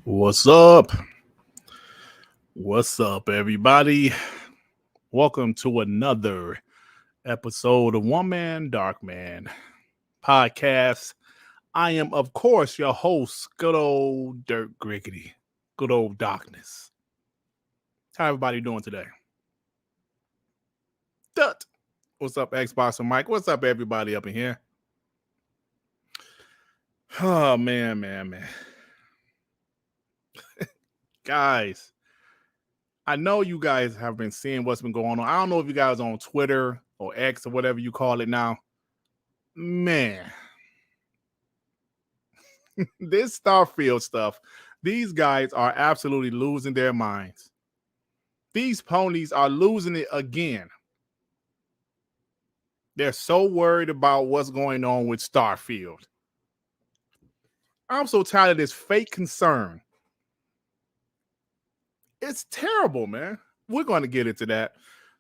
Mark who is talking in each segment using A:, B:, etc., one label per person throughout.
A: What's up? What's up, everybody? Welcome to another episode of One Man, Dark Man podcast. I am, of course, your host, good old Dirt Griggity, good old Darkness. How everybody doing today? Dut. What's up, Xbox and Mike? What's up, everybody up in here? Oh, man. Guys, I know you guys have been seeing what's been going on. I don't know if you guys are on Twitter or X or whatever you call it now. Man, this Starfield stuff, these guys are absolutely losing their minds. These ponies are losing it again. They're so worried about what's going on with Starfield. I'm so tired of this fake concern. It's terrible, man. We're going to get into that.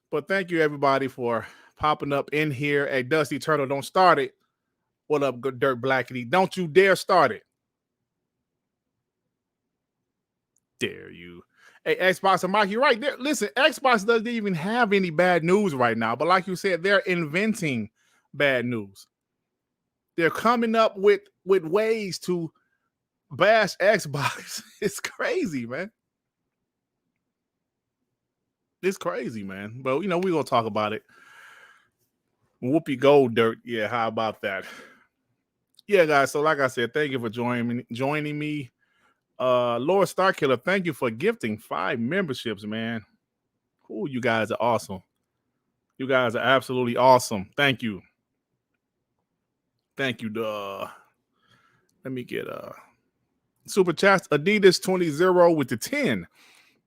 A: But thank you, everybody, for popping up in here. Hey, Dusty Turtle, don't start it. What up, good Dirt Blackity? Don't you dare start it. Dare you. Hey, Xbox and Mike, you're right there. Listen, Xbox doesn't even have any bad news right now. But like you said, they're inventing bad news. They're coming up with ways to bash Xbox. It's crazy, man. It's crazy, man. But, we're going to talk about it. Whoopie Gold Dirt. Yeah, how about that? Yeah, guys. So, like I said, thank you for joining me. Lord Starkiller, thank you for gifting 5 memberships, man. Ooh, you guys are awesome. You guys are absolutely awesome. Thank you. Thank you. Let me get Super Chats. Adidas 20 with the 10.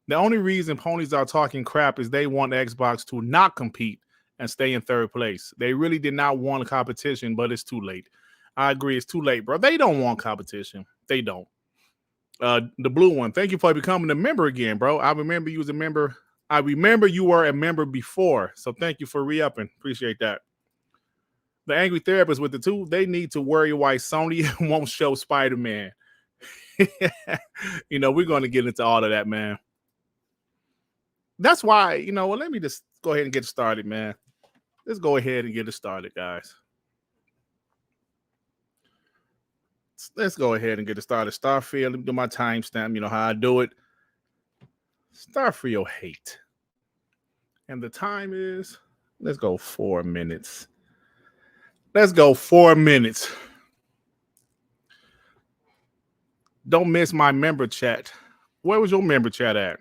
A: The only reason ponies are talking crap is they want Xbox to not compete and stay in third place. They really did not want a competition, but it's too late. I agree. It's too late, bro. They don't want competition. They don't. The blue one. Thank you for becoming a member again, bro. I remember you was a member. I remember you were a member before. So thank you for re-upping. Appreciate that. The angry therapist with the 2, they need to worry why Sony won't show Spider-Man. We're going to get into all of that, man. That's why, let me just go ahead and get started, man. Let's go ahead and get it started, guys. Let's go ahead and get it started. Starfield, let me do my timestamp. You know how I do it. Starfield hate. And the time is, let's go 4 minutes. Let's go 4 minutes. Don't miss my member chat. Where was your member chat at?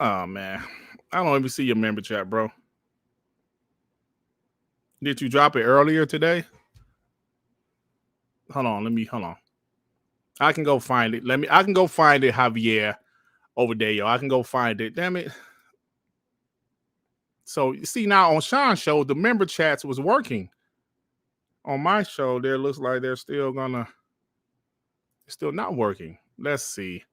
A: Oh, man. I don't even see your member chat, bro. Did you drop it earlier today? Hold on. I can go find it. I can go find it, Javier, over there, yo. I can go find it. Damn it. So, you see now on Sean's show, the member chats was working. On my show, there looks like they're still not working. Let's see.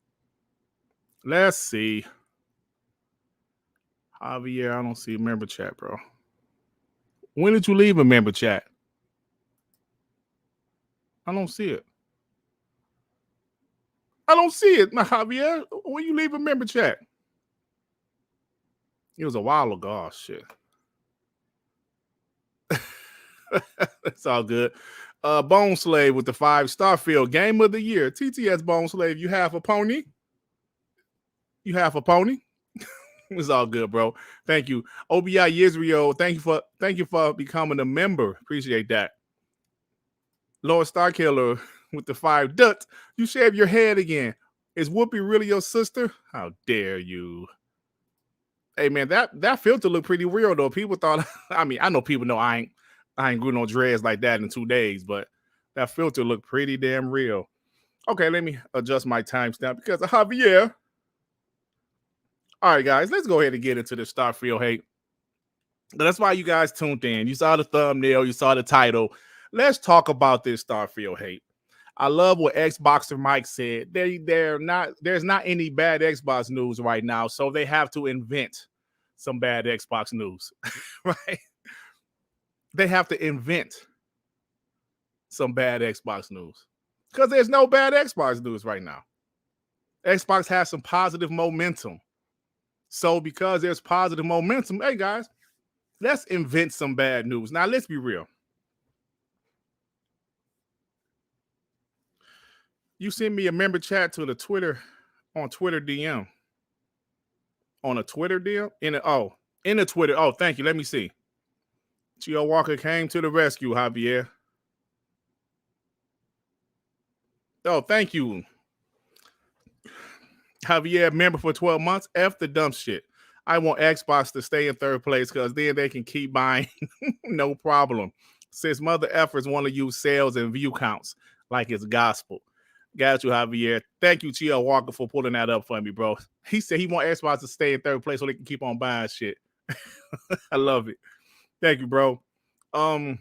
A: Javier, I don't see a member chat, bro. When did you leave a member chat? I don't see it. My Javier. When you leave a member chat? It was a while ago. Oh, shit. It's all good. Bone Slave with the 5 Starfield Game of the Year. TTS Bone Slave, you have a pony? It's all good, bro. Thank you. OBI Yisrael, thank you for becoming a member. Appreciate that. Lord Starkiller with the 5 Dut. You shave your head again. Is Whoopi really your sister? How dare you? Hey man, that filter looked pretty real though. People thought, I mean, I know people know I ain't grew no dreads like that in 2 days, but that filter looked pretty damn real. Okay, let me adjust my timestamp because of Javier. All right, guys, let's go ahead and get into the Starfield hate. That's why you guys tuned in. You saw the thumbnail, you saw the title. Let's talk about this Starfield hate. I love what Xboxer Mike said. There's not any bad Xbox news right now, so they have to invent some bad Xbox news, right? They have to invent some bad Xbox news because there's no bad Xbox news right now. Xbox has some positive momentum. So because there's positive momentum, hey guys, let's invent some bad news. Now let's be real. You send me a member chat to the Twitter on Twitter DM. On a Twitter DM? In the Twitter. Oh, thank you. Let me see. Gio Walker came to the rescue, Javier. Oh, thank you. Javier, member for 12 months. F the dumb shit. I want Xbox to stay in third place because then they can keep buying. No problem. Since mother efforts want to use sales and view counts like it's gospel. Got you, Javier. Thank you, Gio Walker, for pulling that up for me, bro. He said he want Xbox to stay in third place so they can keep on buying shit. I love it. Thank you, bro. Dola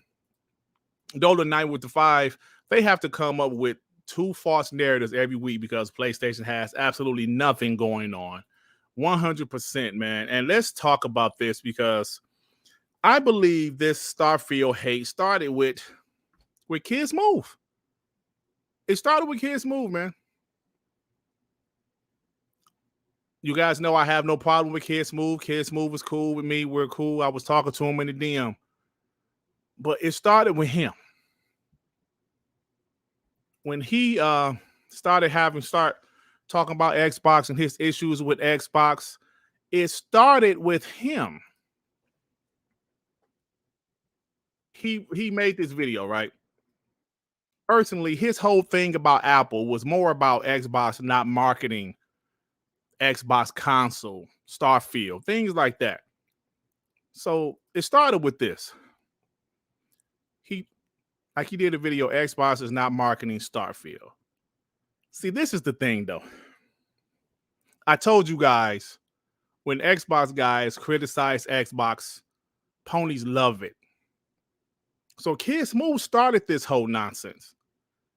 A: Knight with the 5. They have to come up with 2 false narratives every week because PlayStation has absolutely nothing going on. 100%, man. And let's talk about this because I believe this Starfield hate started with Kids Move. It started with Kids Move, man. You guys know I have no problem with Kids Move. Kids Move was cool with me. We're cool. I was talking to him in the DM. But it started with him. When he started talking about Xbox and his issues with Xbox, it started with him. He made this video, right? Personally, his whole thing about Apple was more about Xbox not marketing Xbox console, Starfield, things like that. So it started with this. He did a video, Xbox is not marketing Starfield. See, this is the thing, though. I told you guys, when Xbox guys criticize Xbox, ponies love it. So Kid Smooth started this whole nonsense.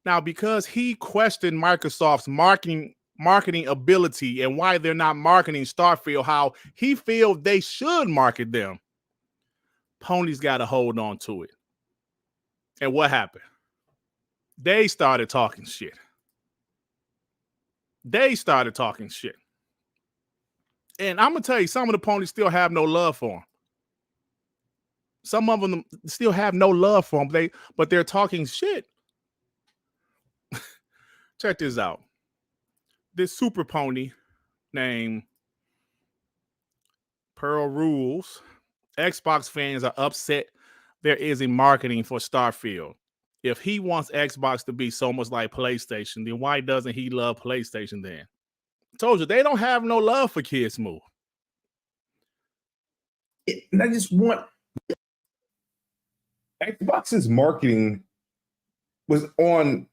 A: Now, because he questioned Microsoft's marketing ability and why they're not marketing Starfield how he feels they should market them, ponies got to hold on to it. And what happened? They started talking shit. And I'm going to tell you, some of the ponies still have no love for him. Some of them still have no love for him, but they're talking shit. Check this out. This super pony named Pearl Rules. Xbox fans are upset there isn't marketing for Starfield. If he wants Xbox to be so much like PlayStation, then why doesn't he love PlayStation then? I told you, they don't have no love for Kid Smooth.
B: And I just want Xbox's marketing was on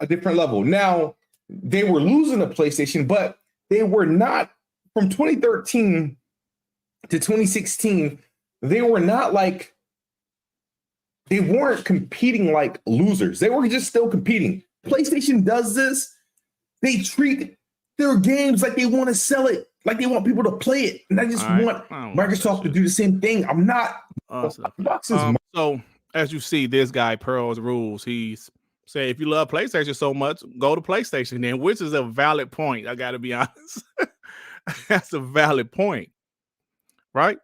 B: a different level. Now, they were losing to PlayStation, but they were not from 2013 to 2016. They were not like, they weren't competing like losers. They were just still competing. PlayStation does this. They treat their games like they want to sell it, like they want people to play it. And I just want Microsoft to do the same thing. I'm not.
A: So, as you see, this guy, Pearl's Rules, he's say if you love PlayStation so much, go to PlayStation then, which is a valid point. I got to be honest. That's a valid point, right?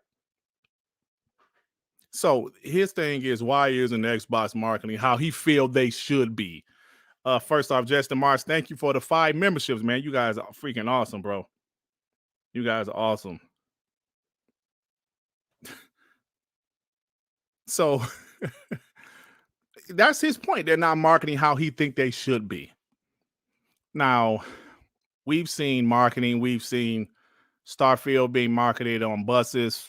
A: So his thing is, why isn't Xbox marketing how he feel they should be? First off, Justin Mars, thank you for the 5 memberships, man. You guys are freaking awesome, bro. You guys are awesome. So that's his point. They're not marketing how he think they should be. Now, we've seen marketing. We've seen Starfield being marketed on buses.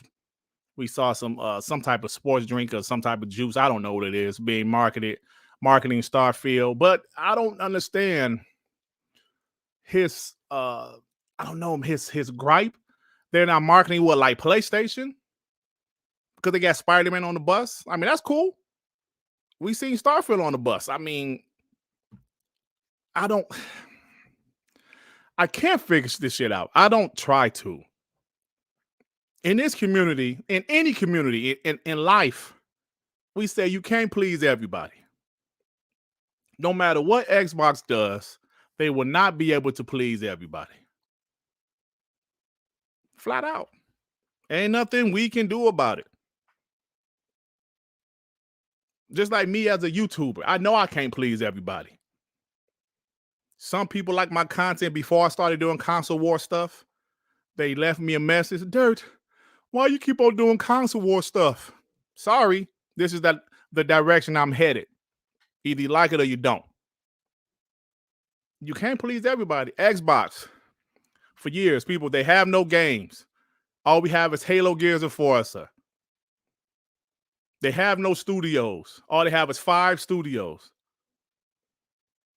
A: We saw some type of sports drink or some type of juice. I don't know what it is being marketing Starfield, but I don't understand his I don't know his gripe. They're not marketing what, like PlayStation, because they got Spider-Man on the bus. I mean, that's cool. We seen Starfield on the bus. I mean, I can't figure this shit out. I don't try to. In this community, in any community, in life, we say you can't please everybody. No matter what Xbox does, they will not be able to please everybody. Flat out. Ain't nothing we can do about it. Just like me as a YouTuber, I know I can't please everybody. Some people like my content before I started doing console war stuff. They left me a message, Dirt, why you keep on doing console war stuff? Sorry, this is the direction I'm headed. Either you like it or you don't. You can't please everybody. Xbox, for years, people, they have no games. All we have is Halo, Gears, and Forza. They have no studios. All they have is 5 studios.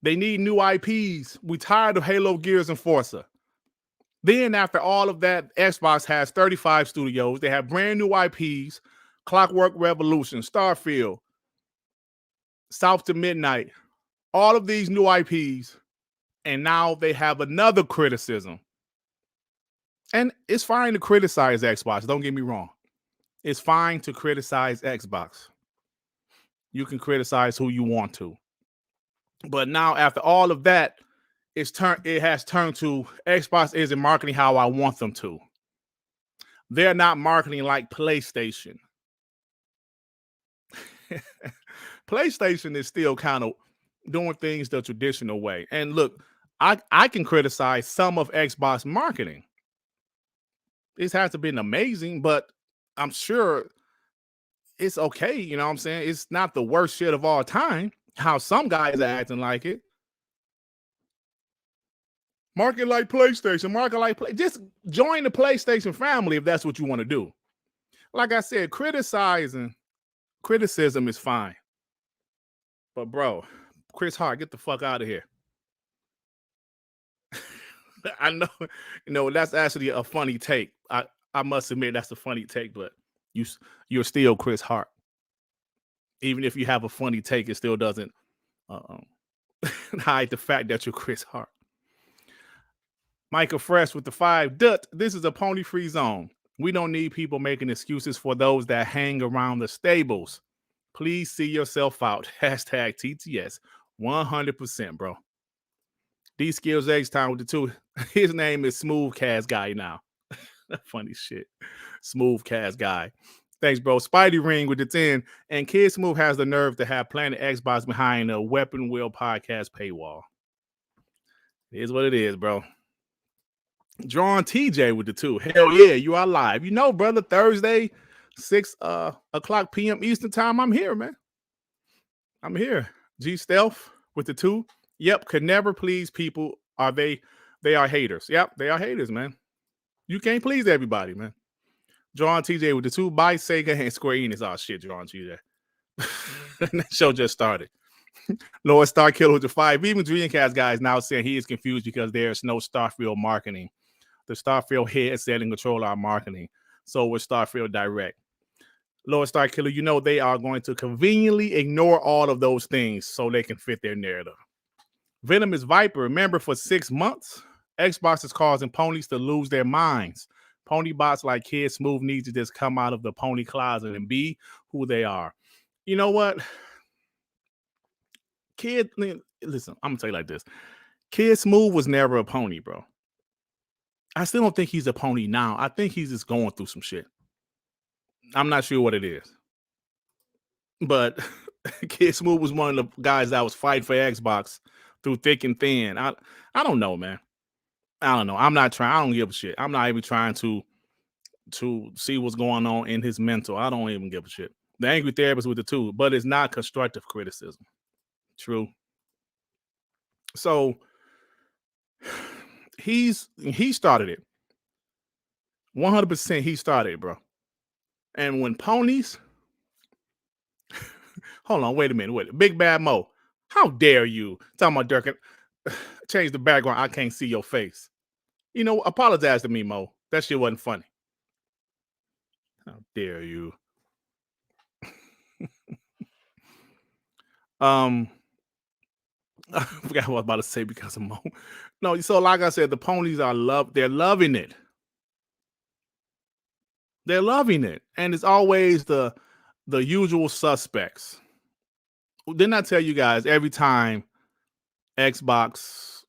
A: They need new IPs. We tired of Halo, Gears, and Forza. Then after all of that, Xbox has 35 studios. They have brand new IPs, Clockwork Revolution, Starfield, South to Midnight, all of these new IPs. And now they have another criticism. And it's fine to criticize Xbox. Don't get me wrong. It's fine to criticize Xbox. You can criticize who you want to. But now after all of that, it has turned to Xbox isn't marketing how I want them to. They're not marketing like PlayStation. PlayStation is still kind of doing things the traditional way. And look, I can criticize some of Xbox marketing. This hasn't been amazing, but I'm sure it's okay. You know what I'm saying? It's not the worst shit of all time. How some guys are acting like it. Market like PlayStation, just join the PlayStation family if that's what you want to do. Like I said, criticism is fine. But bro, Chris Hart, get the fuck out of here. I know, that's actually a funny take. I must admit that's a funny take, but you're still Chris Hart. Even if you have a funny take, it still doesn't hide the fact that you're Chris Hart. Michael Fresh with the 5. Dut, this is a pony-free zone. We don't need people making excuses for those that hang around the stables. Please see yourself out. Hashtag TTS. 100%, bro. D Skills X time with the 2. His name is Smooth Cast Guy now. Funny shit. Smooth Cast Guy. Thanks, bro. Spidey Ring with the 10. And Kid Smooth has the nerve to have Planet Xbox behind a Weapon Wheel podcast paywall. It is what it is, bro. Drawn TJ with the 2. Hell yeah, you are live. You know, brother, Thursday, 6 o'clock p.m. Eastern time. I'm here, man. I'm here. G Stealth with the 2. Yep, could never please people. They are haters. Yep, they are haters, man. You can't please everybody, man. Drawn TJ with the 2. By Sega and Square Enix. Oh shit, Drawn TJ. That show just started. Lord Starkiller with the 5. Even Dreamcast guys now saying he is confused because there's no Starfield marketing. The Starfield headset and controller are marketing. So with Starfield Direct. Lord Starkiller, you know they are going to conveniently ignore all of those things so they can fit their narrative. Venomous Viper, remember for 6 months, Xbox is causing ponies to lose their minds. Pony bots like Kid Smooth need to just come out of the pony closet and be who they are. You know what? Listen, I'm going to tell you like this. Kid Smooth was never a pony, bro. I still don't think he's a pony now. I think he's just going through some shit. I'm not sure what it is. But Kid Smooth was one of the guys that was fighting for Xbox through thick and thin. I don't know, man. I don't know. I don't give a shit. I'm not even trying to see what's going on in his mental. I don't even give a shit. The angry therapist with the 2, but it's not constructive criticism. True. So he started it. 100% he started, bro. And when ponies, hold on, wait a minute. Big Bad Mo, how dare you? Talking about Dirk, change the background. I can't see your face. You know, apologize to me, Mo. That shit wasn't funny. How dare you? I forgot what I was about to say because of Mo. No, so like I said, the ponies they're loving it. They're loving it. And it's always the usual suspects. Didn't I tell you guys every time Xbox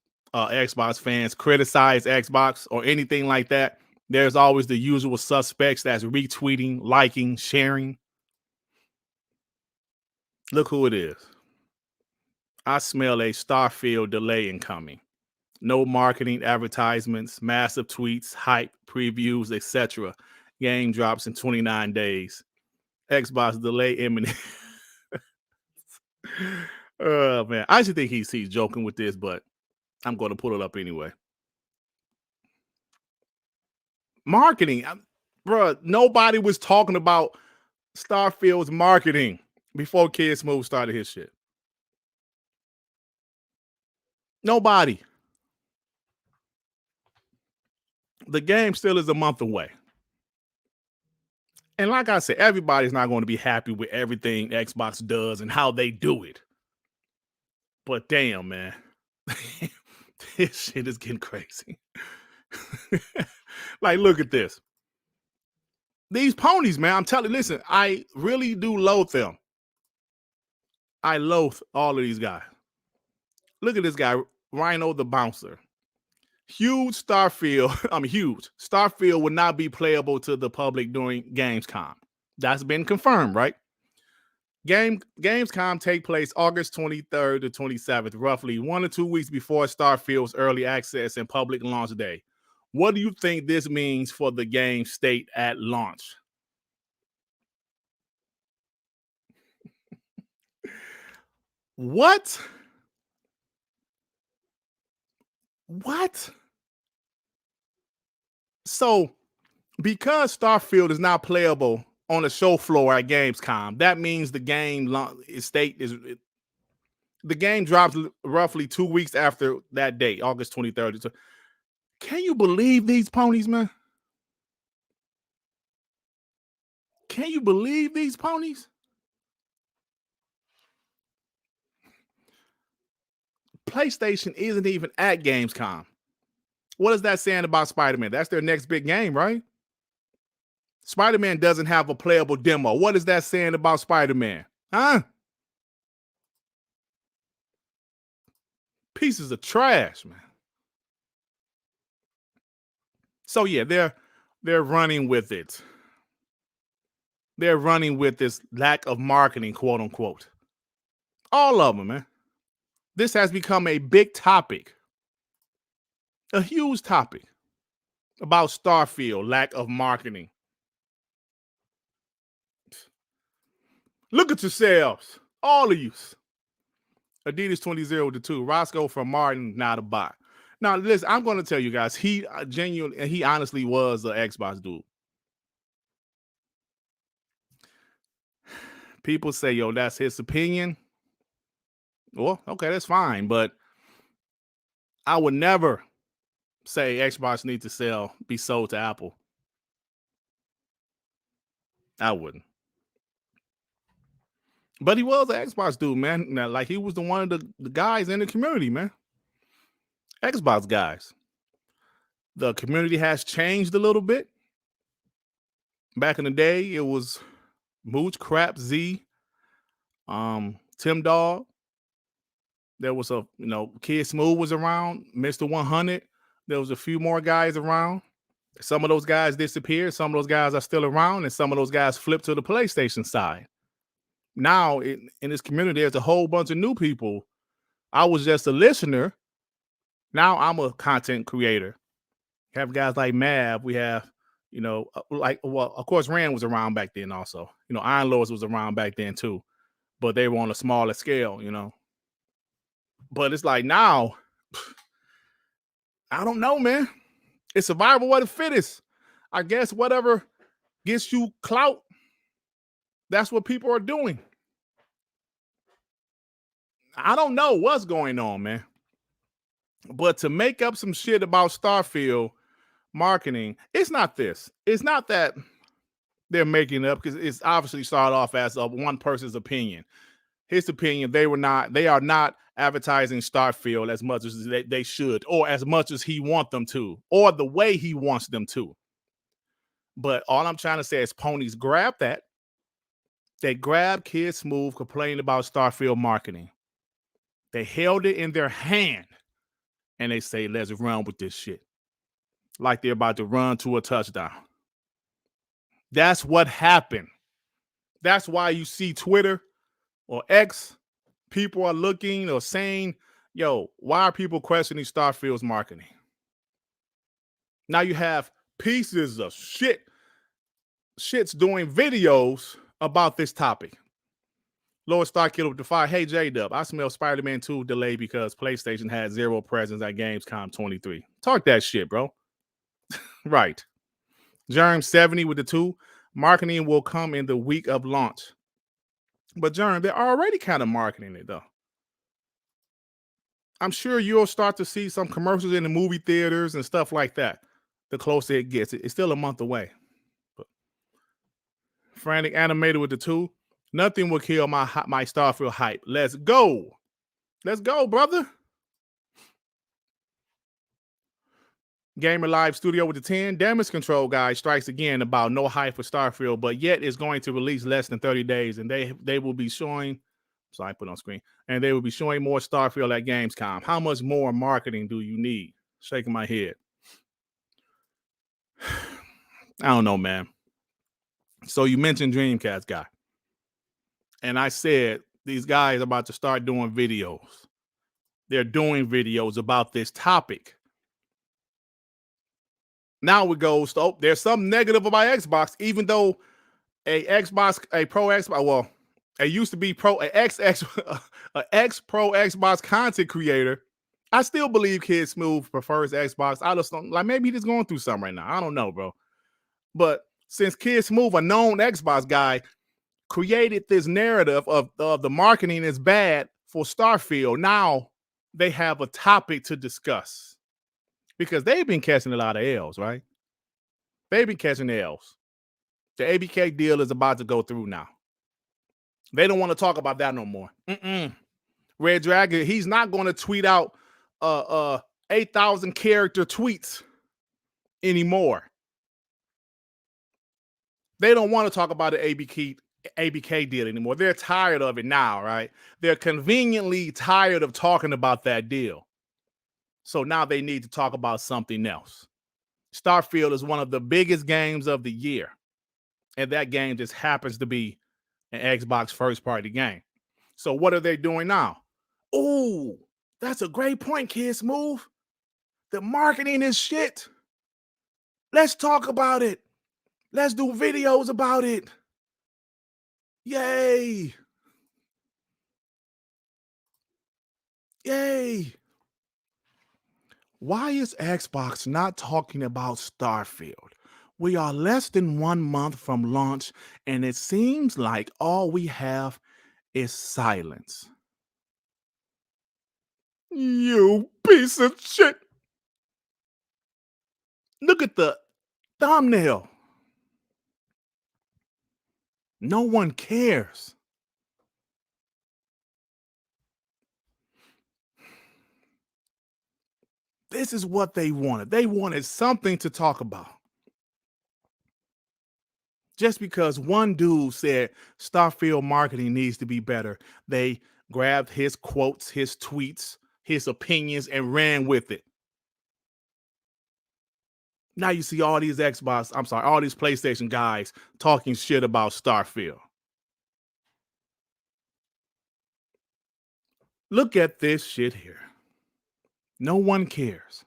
A: fans criticize Xbox or anything like that, there's always the usual suspects that's retweeting, liking, sharing. Look who it is. I smell a Starfield delay incoming. No marketing, advertisements, massive tweets, hype, previews, etc. Game drops in 29 days. Xbox delay imminent. Oh man, I actually think he's joking with this, but I'm going to pull it up anyway. Marketing, bro. Nobody was talking about Starfield's marketing before Kid Smooth started his shit. Nobody. The game still is a month away. And like I said, everybody's not going to be happy with everything Xbox does and how they do it. But damn, man. This shit is getting crazy. Like, look at this. These ponies, man, I'm telling you, listen, I really do loathe them. I loathe all of these guys. Look at this guy, Rhino the Bouncer. Huge Starfield. Huge. Starfield would not be playable to the public during Gamescom. That's been confirmed, right? Gamescom take place August 23rd to 27th, roughly 1 or 2 weeks before Starfield's early access and public launch day. What do you think this means for the game state at launch? What? So, because Starfield is not playable on the show floor at Gamescom, that means the game the game drops roughly 2 weeks after that date, August 23rd. Can you believe these ponies, man? Can you believe these ponies? PlayStation isn't even at Gamescom. What is that saying about Spider-Man? That's their next big game, right? Spider-Man doesn't have a playable demo. What is that saying about Spider-Man? Huh? Pieces of trash, man. So yeah, they're running with it. They're running with this lack of marketing, quote unquote. All of them, man. This has become a big topic, a huge topic about Starfield, lack of marketing. Look at yourselves, all of you. Adidas 20-02. Roscoe from Martin, not a bot. Now, listen, I'm going to tell you guys, he honestly was an Xbox dude. People say, yo, that's his opinion. Well, okay, that's fine. But I would never say Xbox needs to be sold to Apple. I wouldn't. But he was an Xbox dude, man. Now, like, he was one of the guys in the community, man. Xbox guys. The community has changed a little bit. Back in the day, it was Mooch, Crap, Z, Tim Dog. There was Kid Smooth was around, Mr. 100. There was a few more guys around. Some of those guys disappeared. Some of those guys are still around, and some of those guys flipped to the PlayStation side. Now, in this community, there's a whole bunch of new people. I was just a listener. Now I'm a content creator. We have guys like Mav. We have, of course, Rand was around back then also. Iron Lords was around back then too, but they were on a smaller scale, But it's like now, I don't know, man. It's survival of the fittest. I guess whatever gets you clout, that's what people are doing. I don't know what's going on, man. But to make up some shit about Starfield marketing, it's not this. It's not that they're making it up, because it's obviously started off as one person's opinion. His opinion, they are not advertising Starfield as much as they should, or as much as he wants them to, or the way he wants them to. But all I'm trying to say is ponies grab that. They grabbed Kid Smooth complaining about Starfield marketing. They held it in their hand and they say, let's run with this shit. Like they're about to run to a touchdown. That's what happened. That's why you see Twitter or X, people are looking or saying, yo, why are people questioning Starfield's marketing? Now you have pieces of shits doing videos about this topic. Lord Starkiller with the fire. Hey, J-Dub, I smell Spider-Man 2 delay because PlayStation had zero presence at Gamescom 23. Talk that shit, bro. Right. Germ 70 with the 2. Marketing will come in the week of launch. But Germ, they're already kind of marketing it, though. I'm sure you'll start to see some commercials in the movie theaters and stuff like that. The closer it gets. It's still a month away. But Frantic Animated with the 2. Nothing will kill my Starfield hype. Let's go. Let's go, brother. Gamer Live Studio with the 10. Damage Control guy strikes again about no hype for Starfield, but yet is going to release less than 30 days, and they will be showing. So I put on screen, and they will be showing more Starfield at Gamescom. How much more marketing do you need? Shaking my head. I don't know, man. So you mentioned Dreamcast guy. And I said, these guys are about to start doing videos. They're doing videos about this topic. Now it goes, oh, there's something negative about Xbox, even though a pro Xbox, well, it used to be an ex-pro Xbox content creator. I still believe Kid Smooth prefers Xbox. I just don't, like, maybe he's going through something right now. I don't know, bro. But since Kid Smooth, a known Xbox guy, created this narrative of the marketing is bad for Starfield, now they have a topic to discuss because they've been catching a lot of L's, right? They've been catching L's. The ABK deal is about to go through now. They don't want to talk about that no more. Red Dragon, he's not going to tweet out 8,000 character tweets anymore. They don't want to talk about the ABK deal anymore. They're tired of it now, right? They're conveniently tired of talking about that deal. So now they need to talk about something else. Starfield is one of the biggest games of the year. And that game just happens to be an Xbox first-party game. So what are they doing now? Oh, that's a great point, Kid Smooth. The marketing is shit. Let's talk about it. Let's do videos about it. Yay. Yay. Why is Xbox not talking about Starfield? We are less than 1 month from launch, and it seems like all we have is silence. You piece of shit. Look at the thumbnail. No one cares. This is what they wanted. They wanted something to talk about. Just because one dude said Starfield marketing needs to be better, they grabbed his quotes, his tweets, his opinions, and ran with it. Now you see all these all these PlayStation guys talking shit about Starfield. Look at this shit here. No one cares.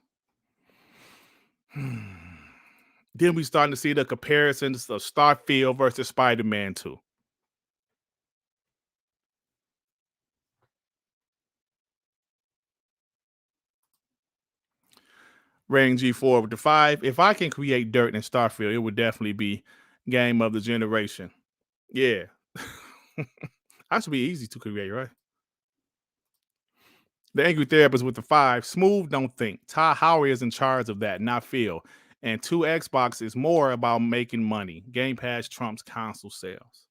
A: Then we starting to see the comparisons of Starfield versus Spider-Man 2. Rain G4 with the 5. If I can create Dirt in Starfield, it would definitely be game of the generation. Yeah. That should be easy to create, right? The Angry Therapist with the 5. Smooth, don't think. Ty Howard is in charge of that, not Phil. And 2 Xbox is more about making money. Game Pass trumps console sales.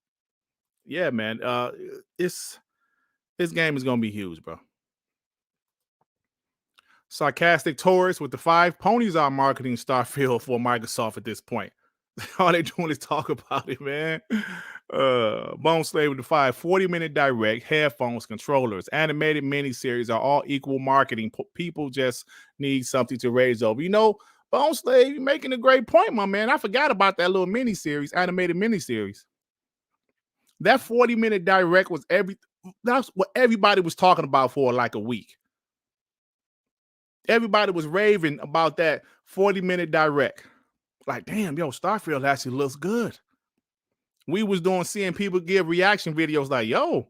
A: Yeah, man. This game is gonna be huge, bro. Sarcastic Taurus with the 5. Ponies are marketing Starfield for Microsoft at this point. All they doing is talk about it, man. Bone Slave with the 5. 40-minute direct, headphones, controllers, animated miniseries are all equal marketing. People just need something to raise over. You know, Bone Slave, you're making a great point, my man. I forgot about that little miniseries, animated miniseries. That 40-minute direct was that's what everybody was talking about for like a week. Everybody was raving about that 40-minute direct. Like, damn, yo, Starfield actually looks good. We was seeing people give reaction videos like, yo,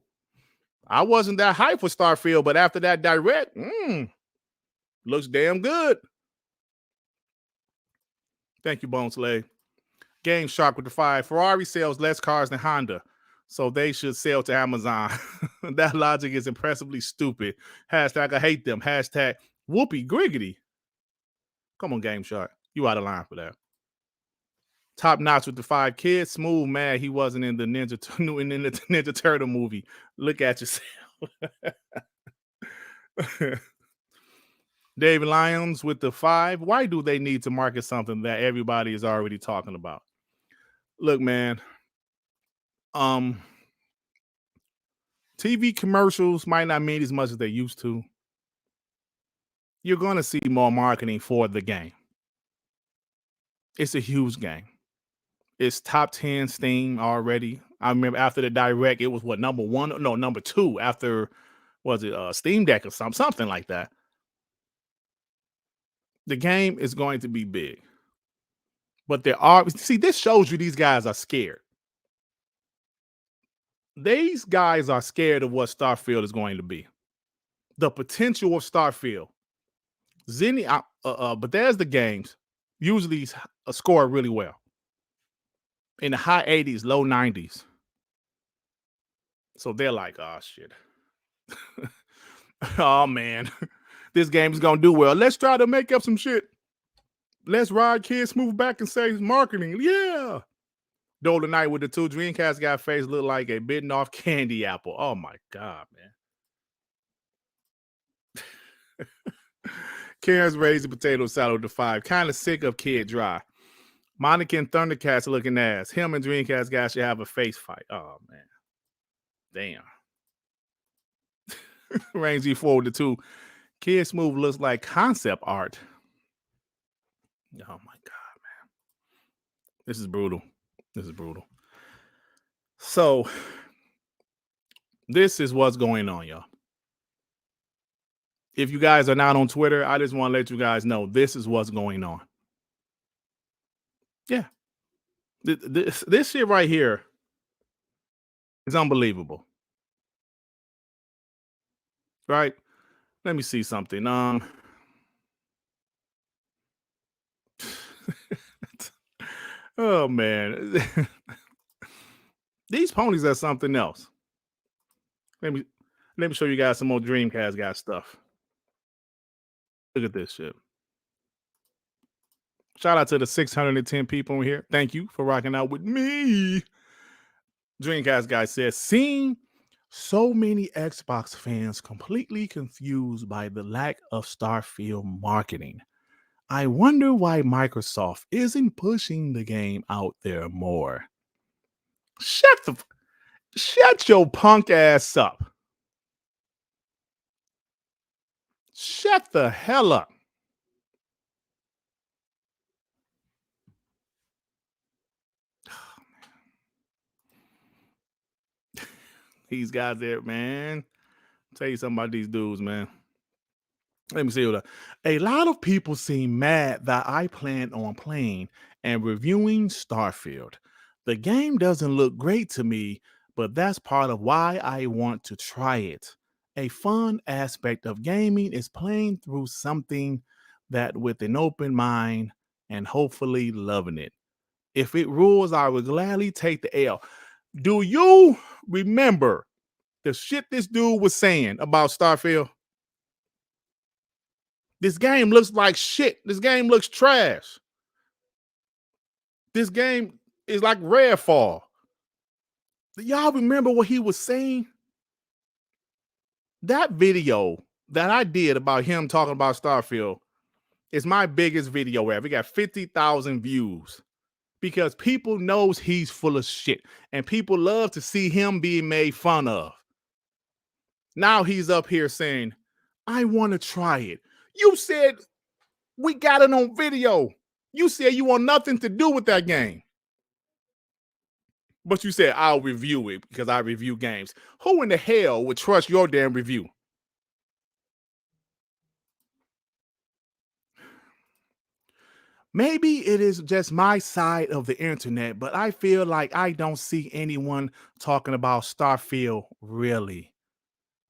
A: I wasn't that hyped for Starfield, but after that direct, looks damn good. Thank you, Bone Slave. Game Shark with the 5. Ferrari sells less cars than Honda, so they should sell to Amazon. That logic is impressively stupid. Hashtag I hate them. Hashtag whoopee griggity. Come on, Game Shark. You out of line for that. Top Notch with the 5 kids. Smooth, mad he wasn't in the Ninja Turtle movie. Look at yourself. David Lyons with the 5. Why do they need to market something that everybody is already talking about? Look, man. TV commercials might not mean as much as they used to. You're going to see more marketing for the game. It's a huge game. It's top 10 Steam already. I remember after the direct, it was what, number 1? No, number 2 after, was it Steam Deck or something like that. The game is going to be big. But this shows you these guys are scared. These guys are scared of what Starfield is going to be. The potential of Starfield. Bethesda games usually score really well. In the high 80s, low 90s. So they're like, oh, shit. Oh, man. This game is going to do well. Let's try to make up some shit. Let's ride kids, move back and say marketing. Yeah. Dolan Knight with the 2 Dreamcast guy face looked like a bitten off candy apple. Oh, my God, man. Karen's raised potato salad with the 5. Kind of sick of Kid Dry. Monica and Thundercats looking ass. Him and Dreamcast guys should have a face fight. Oh, man. Damn. Rain G4 with the 2. Kid Smooth looks like concept art. Oh, my God, man. This is brutal. So, this is what's going on, y'all. If you guys are not on Twitter, I just want to let you guys know this is what's going on. Yeah. This shit right here is unbelievable. Right? Let me see something. Oh, man. These ponies are something else. Let me show you guys some more Dreamcast guy stuff. Look at this shit. Shout out to the 610 people in here. Thank you for rocking out with me. Dreamcast guy says, seeing so many Xbox fans completely confused by the lack of Starfield marketing. I wonder why Microsoft isn't pushing the game out there more. Shut your punk ass up. Shut the hell up. These guys there, man. I'll tell you something about these dudes, man. Let me see. A lot of people seem mad that I plan on playing and reviewing Starfield. The game doesn't look great to me, but that's part of why I want to try it. A fun aspect of gaming is playing through something that with an open mind and hopefully loving it. If it rules, I would gladly take the L. Do you remember the shit this dude was saying about Starfield? This game looks like shit. This game looks trash. This game is like Redfall. Do y'all remember what he was saying? That video that I did about him talking about Starfield is my biggest video ever. It got 50,000 views because people knows he's full of shit and people love to see him being made fun of. Now he's up here saying, I want to try it. You said we got it on video. You said you want nothing to do with that game. But you said, I'll review it because I review games. Who in the hell would trust your damn review? Maybe it is just my side of the internet, but I feel like I don't see anyone talking about Starfield really.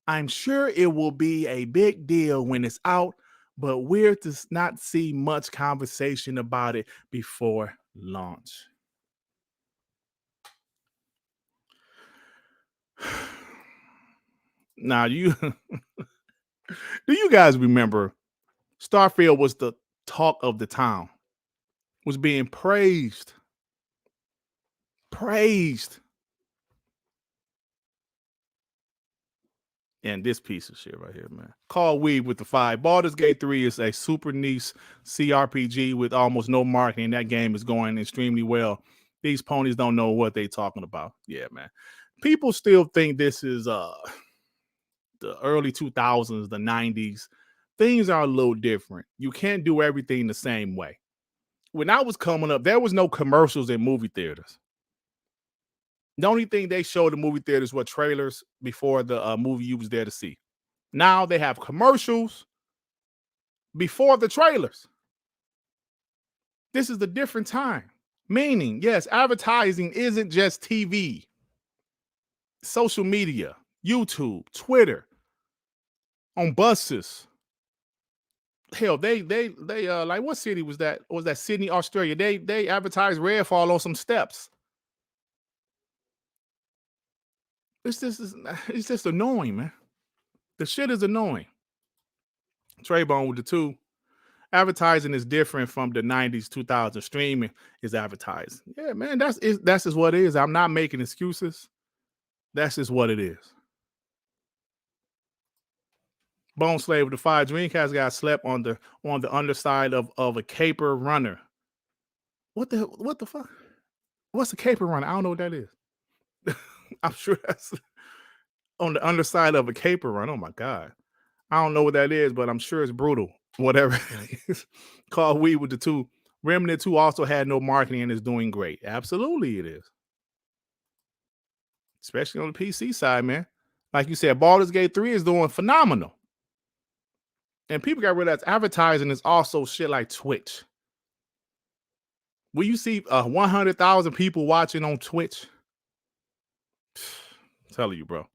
A: I'm sure it will be a big deal when it's out, but weird to not see much conversation about it before launch. Now, do you guys remember Starfield was the talk of the town, was being praised. And this piece of shit right here, man. Call Weed with the 5. Baldur's Gate 3 is a super niche CRPG with almost no marketing. That game is going extremely well. These ponies don't know what they talking about. Yeah, man. People still think this is the early 2000s, the 90s. Things are a little different. You can't do everything the same way. When I was coming up, there was no commercials in movie theaters. The only thing they showed in movie theaters were trailers before the movie you was there to see. Now they have commercials before the trailers. This is a different time. Meaning, yes, advertising isn't just TV, social media, YouTube, Twitter, on buses. Hell, they like, what city was that? Was that Sydney, Australia? They advertised Redfall on some steps. It's just annoying, man. The shit is annoying. Traybone with the 2. Advertising is different from the 90s, 2000s. Streaming is advertising. Yeah, man, that's just what it is. I'm not making excuses. That's just what it is. Bone Slave with the 5. Dreamcast got slept on the underside of a caper runner. What the fuck? What's a caper runner? I don't know what that is. I'm sure that's on the underside of a caper run. Oh my God. I don't know what that is, but I'm sure it's brutal. Whatever it is. Call Weed with the 2. Remnant 2 also had no marketing and is doing great. Absolutely it is. Especially on the PC side, man. Like you said, Baldur's Gate 3 is doing phenomenal. And people got to realize advertising is also shit like Twitch. Will you see 100,000 people watching on Twitch? I'm telling you, bro.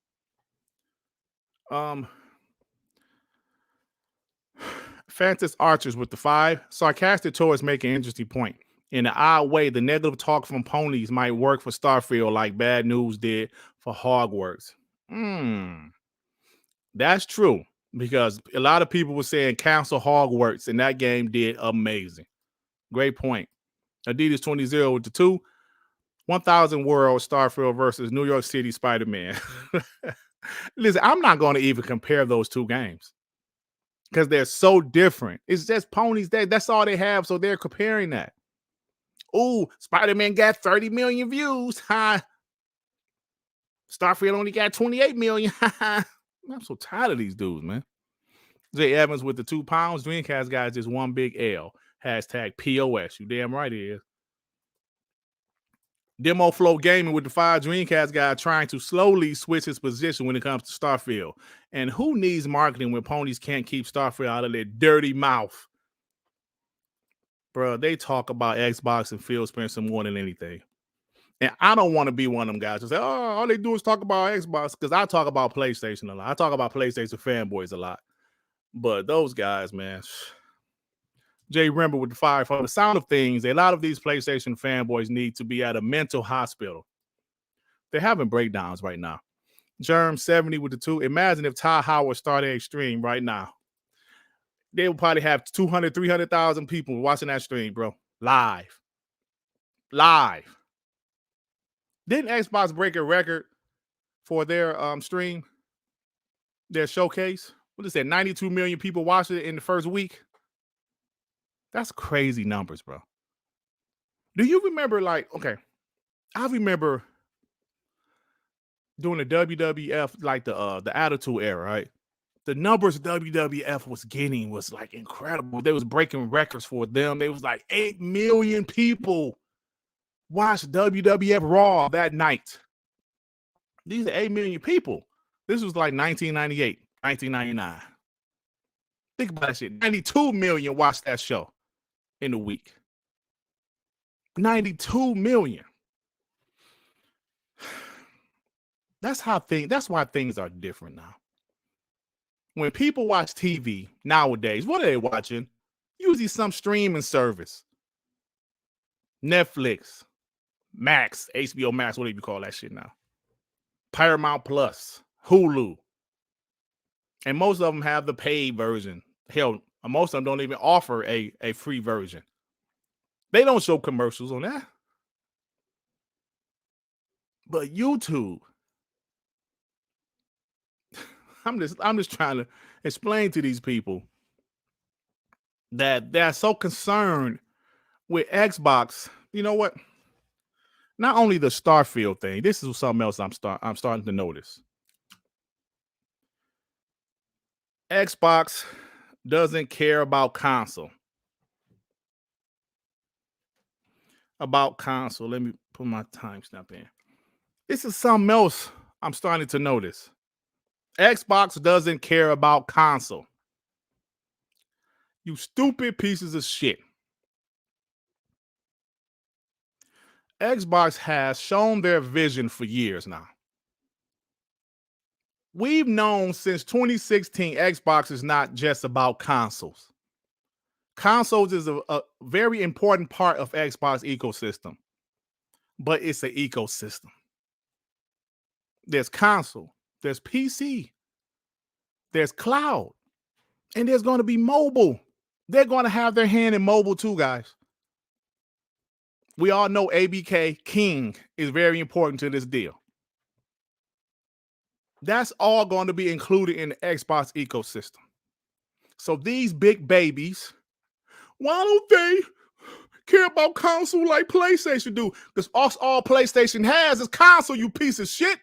A: Fantasy Archers with the 5. Sarcastic towards making an interesting point. In an odd way, the negative talk from ponies might work for Starfield like bad news did for Hogwarts. That's true, because a lot of people were saying cancel Hogwarts, and that game did amazing. Great point. Adidas 20 with the 2. 1000 World Starfield versus New York City Spider-Man. Listen, I'm not going to even compare those two games because they're so different. It's just ponies. That's all they have, so they're comparing that. Oh, Spider-Man got 30 million views. Starfield only got 28 million. I'm so tired of these dudes, man. Jay Evans with the 2 pounds. Dreamcast guys just one big L. Hashtag POS. You damn right it is. Demo Flow Gaming with the 5. Dreamcast guy trying to slowly switch his position when it comes to Starfield. And who needs marketing when ponies can't keep Starfield out of their dirty mouth? Bro, they talk about Xbox and Phil Spencer more than anything. And I don't want to be one of them guys who say, oh, all they do is talk about Xbox, because I talk about PlayStation a lot. I talk about PlayStation fanboys a lot. But those guys, man, Jay Remember with the fire from the sound of things. A lot of these PlayStation fanboys need to be at a mental hospital. They're having breakdowns right now. Germ 70 with the 2. Imagine if Ty Howard started a stream right now. They would probably have 200, 300,000 people watching that stream, bro. Live. Didn't Xbox break a record for their stream, their showcase? What is that? 92 million people watched it in the first week. That's crazy numbers, bro. Do you remember, okay, I remember during the WWF, like the Attitude Era, right? The numbers WWF was getting was like incredible. They was breaking records for them. They was like 8 million people watched WWF Raw that night. These are 8 million people. This was like 1998, 1999. Think about that shit. 92 million watched that show in a week. 92 million. That's why things are different now. When people watch TV nowadays, what are they watching? Usually some streaming service. Netflix, Max, HBO Max, whatever you call that shit now. Paramount Plus, Hulu. And most of them have the paid version. Hell, most of them don't even offer a free version. They don't show commercials on that. But YouTube, I'm just trying to explain to these people that they're so concerned with Xbox. You know what? Not only the Starfield thing. This is something else I'm starting to notice. Xbox doesn't care about console. Let me put my timestamp in. This is something else I'm starting to notice. Xbox doesn't care about console. You stupid pieces of shit. Xbox has shown their vision for years now. We've known since 2016 Xbox is not just about consoles. Consoles is a very important part of Xbox ecosystem, but it's an ecosystem. There's console, there's PC, there's cloud, and there's going to be mobile. They're going to have their hand in mobile too, guys. We all know ABK King is very important to this deal. That's all going to be included in the Xbox ecosystem. So these big babies, why don't they care about console like PlayStation do? Because all PlayStation has is console, you piece of shit.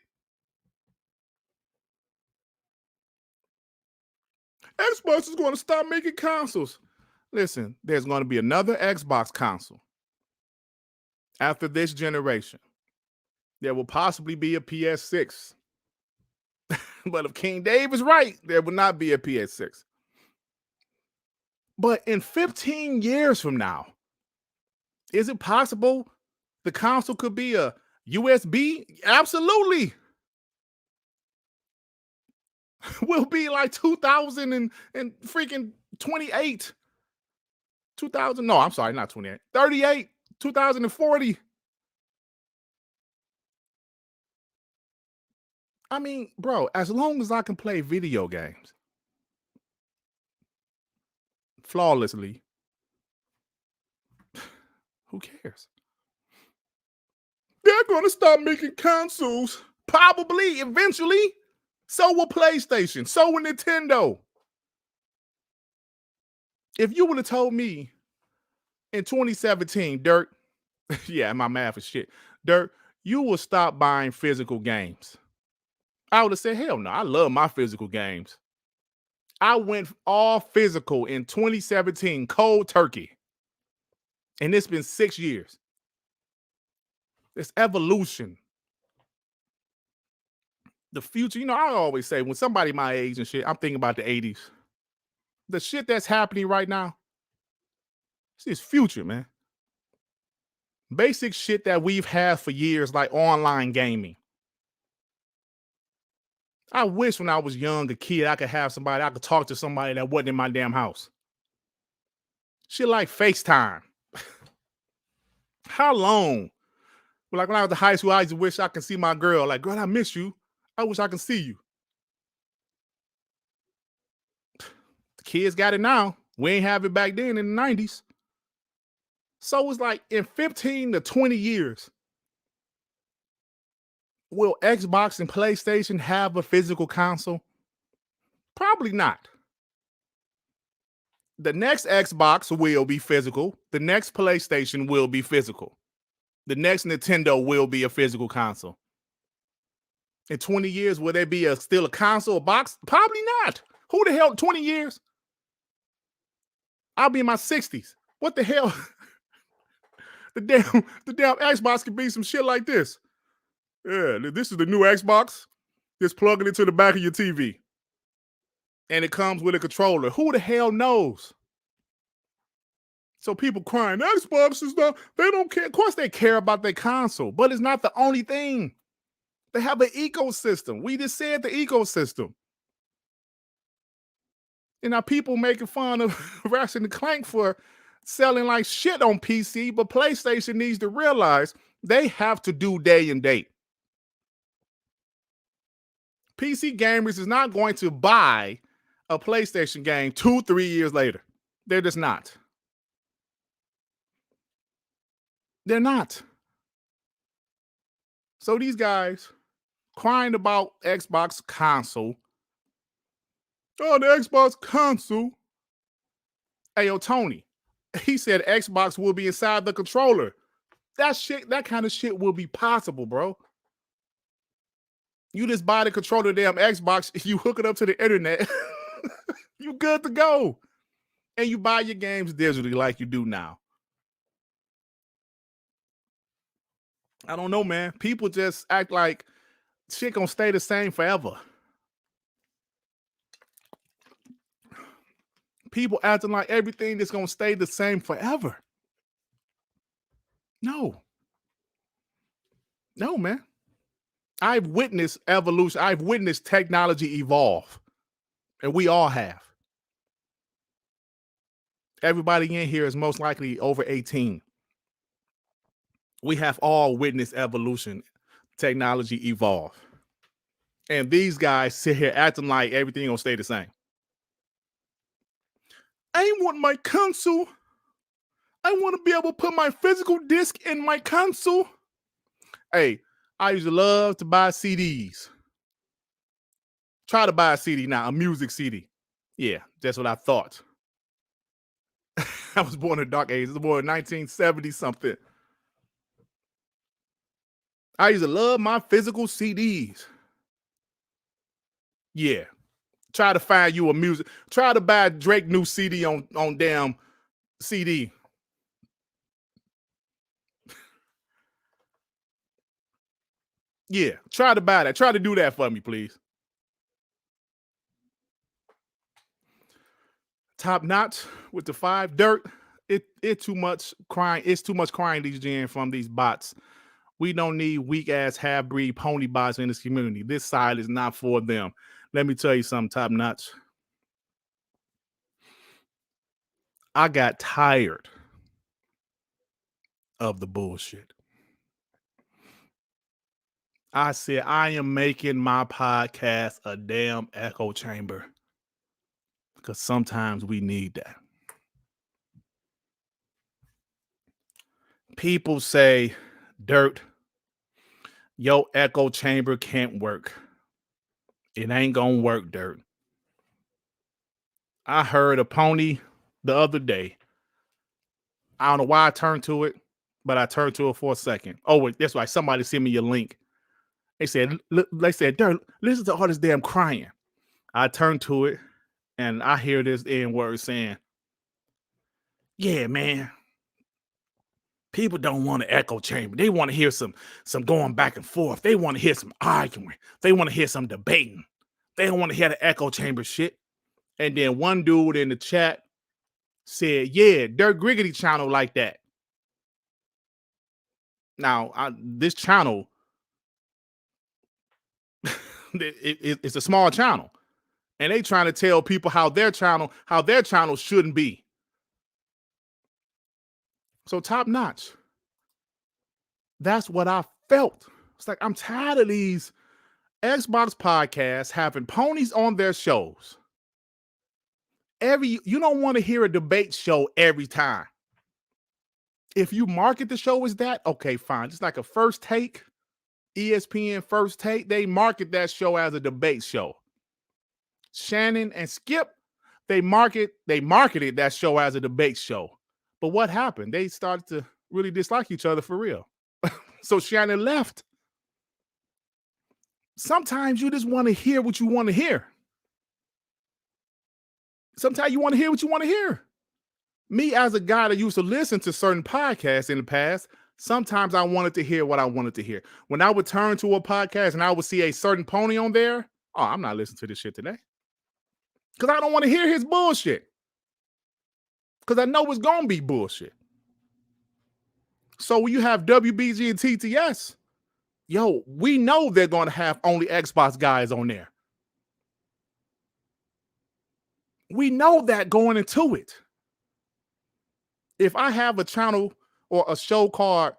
A: Xbox is going to stop making consoles. Listen, there's going to be another Xbox console after this generation. There will possibly be a PS6. But if King Dave is right, there will not be a PS6. But in 15 years from now, is it possible the console could be a USB? Absolutely. Will be like 2000 and freaking 28. 2000, no, I'm sorry, not 28. 38, 2040. I mean, bro, as long as I can play video games flawlessly, who cares? They're going to stop making consoles, probably, eventually. So will PlayStation. So will Nintendo. If you would have told me in 2017, Dirt, yeah, my math is shit. Dirt, you will stop buying physical games. I would have said, hell no, I love my physical games. I went all physical in 2017, cold turkey. And it's been 6 years. It's evolution. The future, I always say when somebody my age and shit, I'm thinking about the 80s. The shit that's happening right now, it's future, man. Basic shit that we've had for years, like online gaming. I wish when I was young, a kid, I could have somebody, I could talk to somebody that wasn't in my damn house. Shit like FaceTime. How long? Like when I was in high school, I used to wish I could see my girl. Like, girl, I miss you. I wish I could see you. The kids got it now. We ain't have it back then in the 90s. So it's like in 15 to 20 years, will Xbox and PlayStation have a physical console? Probably not. The next Xbox will be physical. The next PlayStation will be physical. The next Nintendo will be a physical console. In 20 years, will there be still a console box? Probably not. Who the hell, 20 years? I'll be in my 60s. What the hell? the damn Xbox could be some shit like this. Yeah, this is the new Xbox. Just plug it into the back of your TV. And it comes with a controller. Who the hell knows? So people crying, Xbox is not, they don't care. Of course they care about their console, but it's not the only thing. They have an ecosystem. We just said the ecosystem. And now people making fun of Ratchet and Clank for selling like shit on PC, but PlayStation needs to realize they have to do day and date. PC gamers is not going to buy a PlayStation game 2-3 years later. They're just not. They're not. So these guys crying about Xbox console. Oh, the Xbox console. Hey, yo, Tony, he said Xbox will be inside the controller. That kind of shit will be possible, bro. You just buy the controller, damn Xbox, if you hook it up to the internet, you good to go. And you buy your games digitally like you do now. I don't know, man. People just act like shit gonna stay the same forever. People acting like everything is gonna stay the same forever. No, man. I've witnessed evolution. I've witnessed technology evolve, and we all have. Everybody in here is most likely over 18. We have all witnessed evolution, technology evolve. And these guys sit here acting like everything gonna stay the same. I want my console. I want to be able to put my physical disc in my console. Hey, I used to love to buy CDs. Try to buy a CD now, a music CD. Yeah, that's what I thought. I was born in the dark ages. I was born in 1970 something. I used to love my physical CDs. Yeah. Try to find you a music. Try to buy Drake new CD on damn CD. Yeah. Try to buy that. Try to do that for me, please. Top notch with the 5. Dirt. It too much crying. It's too much crying these gen from these bots. We don't need weak ass half-breed pony bots in this community. This side is not for them. Let me tell you something, top notch. I got tired of the bullshit. I said, I am making my podcast a damn echo chamber because sometimes we need that. People say, Dirt, your echo chamber can't work. It ain't gonna work, Dirt. I heard a pony the other day. I don't know why I turned to it, but I turned to it for a second. Oh, that's right. Somebody sent me a link. They said, Dirt, listen to all this damn crying. I turned to it and I hear this N-word saying, yeah, man, people don't want an echo chamber. They want to hear some going back and forth. They want to hear some arguing. They want to hear some debating. They don't want to hear the echo chamber shit. And then one dude in the chat said, yeah, Dirt Griggity channel like that. Now, this channel, it's a small channel. And they trying to tell people how their channel shouldn't be. So top notch. That's what I felt. It's like, I'm tired of these Xbox podcasts having ponies on their shows. You don't want to hear a debate show every time. If you market the show as that, okay, fine. Just like a First Take, ESPN First Take, they market that show as a debate show. Shannon and Skip, they marketed that show as a debate show. But what happened? They started to really dislike each other for real. So Shannon left. Sometimes you just want to hear what you want to hear. Sometimes you want to hear what you want to hear. Me, as a guy that used to listen to certain podcasts in the past, sometimes I wanted to hear what I wanted to hear. When I would turn to a podcast and I would see a certain pony on there, oh, I'm not listening to this shit today. Because I don't want to hear his bullshit. Because I know it's going to be bullshit. So when you have WBG and TTS, yo, we know they're going to have only Xbox guys on there. We know that going into it. If I have a channel or a show called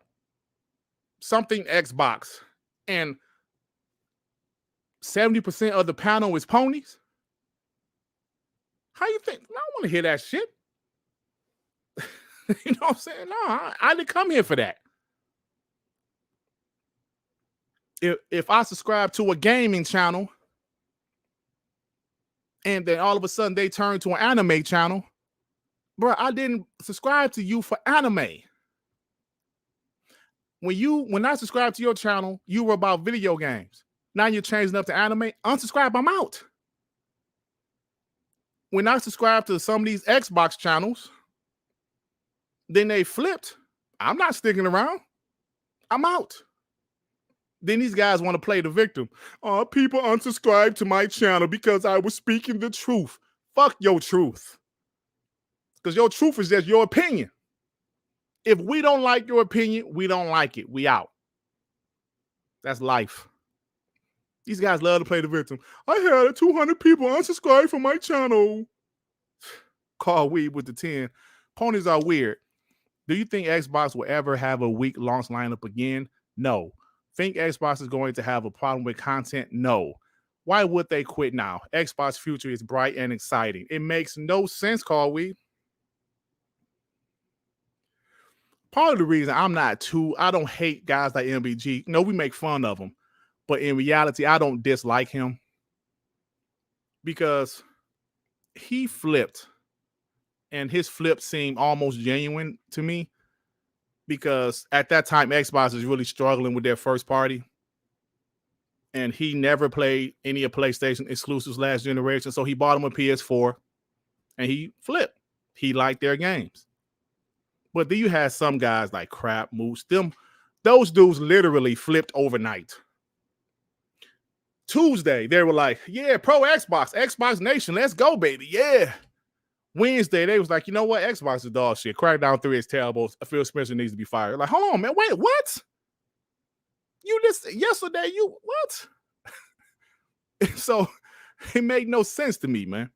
A: something Xbox and 70% of the panel is ponies, how you think? I don't want to hear that shit. You know what I'm saying? No, I didn't come here for that. If I subscribe to a gaming channel and then all of a sudden they turn to an anime channel, bro, I didn't subscribe to you for anime. When I subscribed to your channel, you were about video games. Now you're changing up to anime. Unsubscribe, I'm out. When I subscribed to some of these Xbox channels, then they flipped. I'm not sticking around. I'm out. Then these guys want to play the victim. Oh, people unsubscribed to my channel because I was speaking the truth. Fuck your truth. Because your truth is just your opinion. If we don't like your opinion, we don't like it. We out. That's life. These guys love to play the victim. I had 200 people unsubscribe from my channel. Call weed with the 10. Ponies are weird. Do you think Xbox will ever have a weak launch lineup again? No. Think Xbox is going to have a problem with content? No. Why would they quit now? Xbox future is bright and exciting. It makes no sense, Call weed. Part of the reason I don't hate guys like MBG. No, we make fun of him. But in reality, I don't dislike him because he flipped and his flip seemed almost genuine to me because at that time, Xbox was really struggling with their first party and he never played any of PlayStation exclusives last generation. So he bought him a PS4 and he flipped. He liked their games. But then you had some guys like Crap Moose. Those dudes literally flipped overnight. Tuesday, they were like, yeah, pro Xbox Nation, let's go, baby. Yeah. Wednesday, they was like, you know what? Xbox is dog shit. Crackdown 3 is terrible. Phil Spencer needs to be fired. Like, hold on, man. Wait, what? You just yesterday, what? So it made no sense to me, man.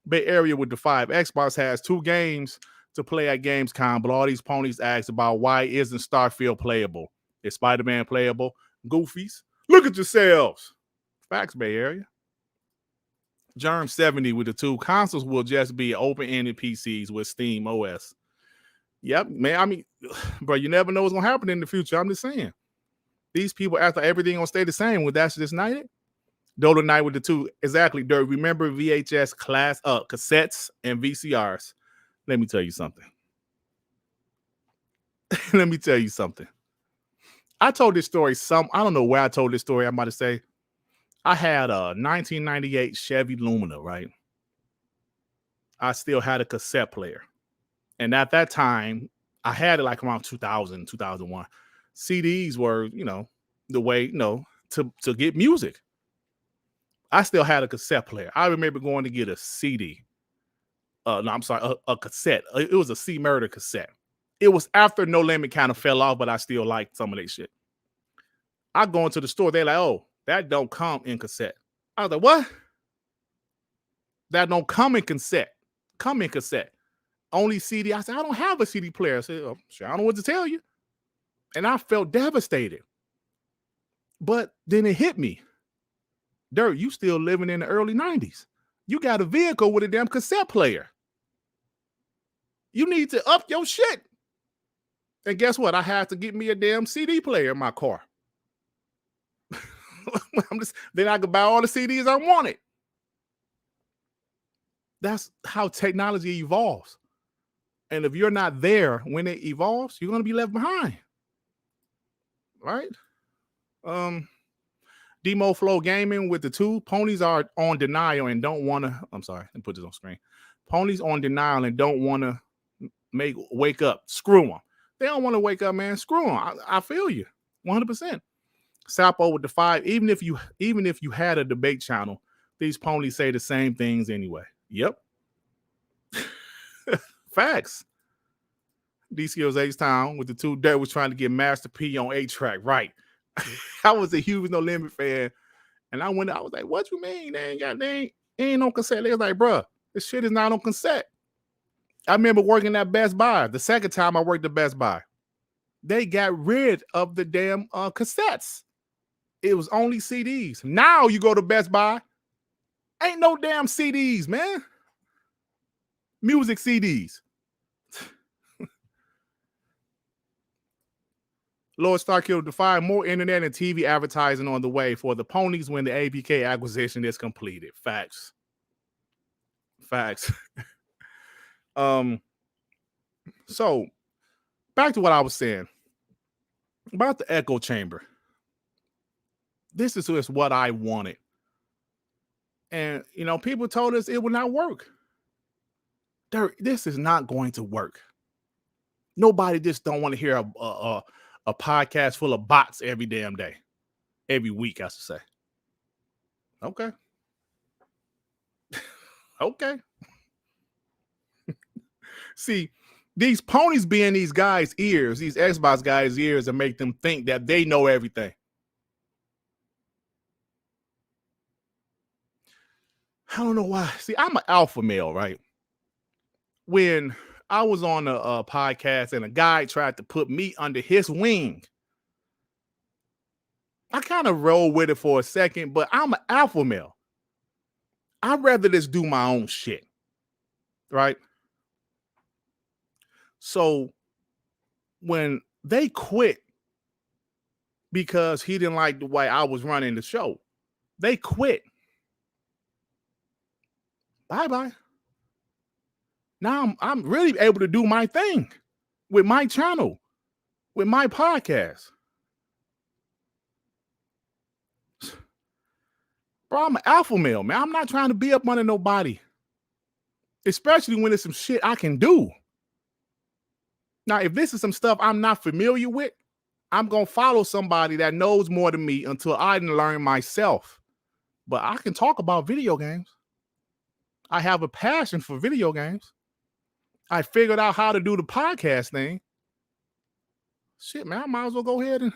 A: Bay Area with the 5. Xbox has 2 games to play at Gamescom, but all these ponies ask about why isn't Starfield playable? Is Spider-Man playable? Goofies. Look at yourselves. Facts, Bay Area. Germ 70 with the 2 consoles will just be open-ended PCs with Steam OS. Yep, man. I mean, bro, you never know what's gonna happen in the future. I'm just saying. These people after everything gonna stay the same with That's Just Night. Dota Night with the 2. Exactly, Dirt. Remember VHS class cassettes and VCRs. Let me tell you something. I told this story I don't know where I told this story. I'm about to say I had a 1998 Chevy Lumina, right? I still had a cassette player. And at that time, I had it like around 2000, 2001. CDs were, the way, to get music. I still had a cassette player. I remember going to get a CD. A cassette. It was a C Murder cassette. It was after No Limit kind of fell off, but I still liked some of that shit. I go into the store. They're like, oh, that don't come in cassette. I was like, what? That don't come in cassette. Come in cassette. only CD. I said, I don't have a CD player. I said, oh, shit, I don't know what to tell you. And I felt devastated. But then it hit me. Dirt, you still living in the early 90s. You got a vehicle with a damn cassette player. You need to up your shit. And guess what? I had to get me a damn CD player in my car. Then I could buy all the CDs I wanted. That's how technology evolves. And if you're not there when it evolves, you're going to be left behind. Right? Demo Flow Gaming with the 2 ponies are on denial and don't want to. I'm sorry, let me put this on screen. Ponies on denial and don't want to wake up. Screw them. They don't want to wake up, man. Screw them. I feel you 100%. Sapo with the 5. Even if you had a debate channel, these ponies say the same things anyway. Yep. Facts. DCO's H-Town with the 2. Dirt was trying to get Master P on 8-track. Right. I was a huge No Limit fan. And I was like, what you mean? They ain't on cassette. They was like, bruh, this shit is not on cassette. I remember working at Best Buy. The second time I worked at Best Buy, they got rid of the damn cassettes. It was only CDs. Now you go to Best Buy, ain't no damn CDs, man. Music CDs. Lord Starfield Defy, more internet and TV advertising on the way for the ponies when the APK acquisition is completed. Facts. So back to what I was saying about the echo chamber. This is just what I wanted. And, people told us it would not work. This is not going to work. Nobody just don't want to hear a podcast full of bots every damn day. Every week, I should say. Okay. Okay. See, these ponies be in these guys' ears, these Xbox guys' ears, and make them think that they know everything. I don't know why. See, I'm an alpha male, right? When I was on a podcast and a guy tried to put me under his wing, I kind of rolled with it for a second, but I'm an alpha male. I'd rather just do my own shit, right? So when they quit because he didn't like the way I was running the show, they quit. Bye-bye. Now I'm really able to do my thing with my channel, with my podcast. Bro, I'm an alpha male, man. I'm not trying to be up under nobody, especially when it's some shit I can do. Now, if this is some stuff I'm not familiar with, I'm going to follow somebody that knows more than me until I can learn myself. But I can talk about video games. I have a passion for video games. I figured out how to do the podcast thing. Shit, man, I might as well go ahead and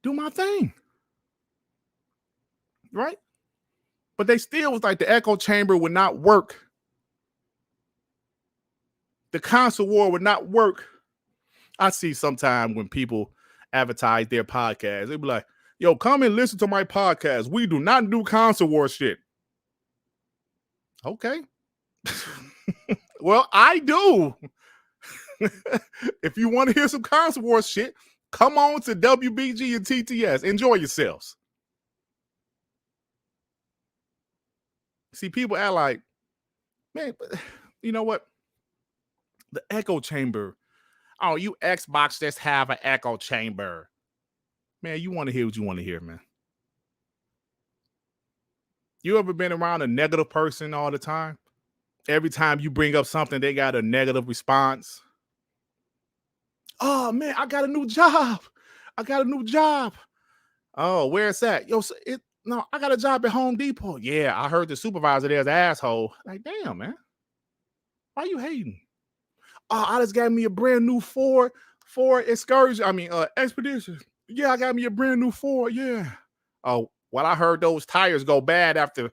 A: do my thing. Right? But they still was like the echo chamber would not work. The console war would not work. I see sometimes when people advertise their podcast, they be like, yo, come and listen to my podcast. We do not do console war shit. Okay. Well, I do. If you want to hear some console war shit, come on to WBG and TTS. Enjoy yourselves. See, people act like, man, you know what? The echo chamber. Oh, you Xbox just have an echo chamber. Man, you want to hear what you want to hear, man. You ever been around a negative person all the time? Every time you bring up something, they got a negative response. Oh, man, I got a new job. Oh, where's that? Yo, no, I got a job at Home Depot. Yeah, I heard the supervisor there's an asshole. Like, damn, man. Why you hating? Oh, I just got me a brand new Ford Expedition. Yeah, I got me a brand new Ford. Yeah. Oh, well, I heard those tires go bad after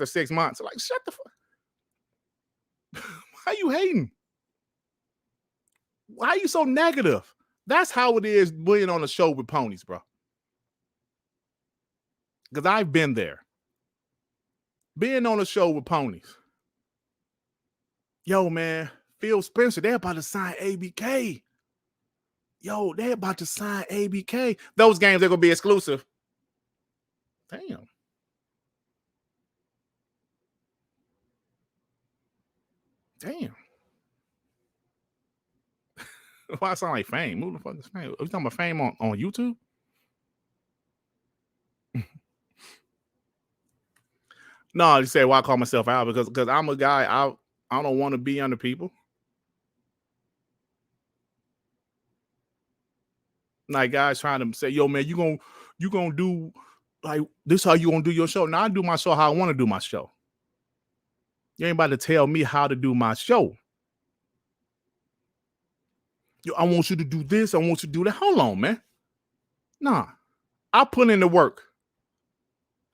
A: 6 months. Like, shut the fuck. Why you hating? Why are you so negative? That's how it is being on a show with ponies, bro. Because I've been there. Being on a show with ponies. Yo, man, Phil Spencer, they're about to sign ABK. Yo, they're about to sign ABK. Those games are going to be exclusive. Damn. Damn. Why I sound like Fame? Who the fuck is Fame? Are you talking about Fame on YouTube? No, you say why I call myself out because I'm a guy. I don't want to be under people. Like guys trying to say, yo, man, you gonna do like this how you gonna do your show. Now I do my show how I want to do my show. You ain't about to tell me how to do my show. Yo, I want you to do this, I want you to do that. Hold on, man. Nah. I put in the work.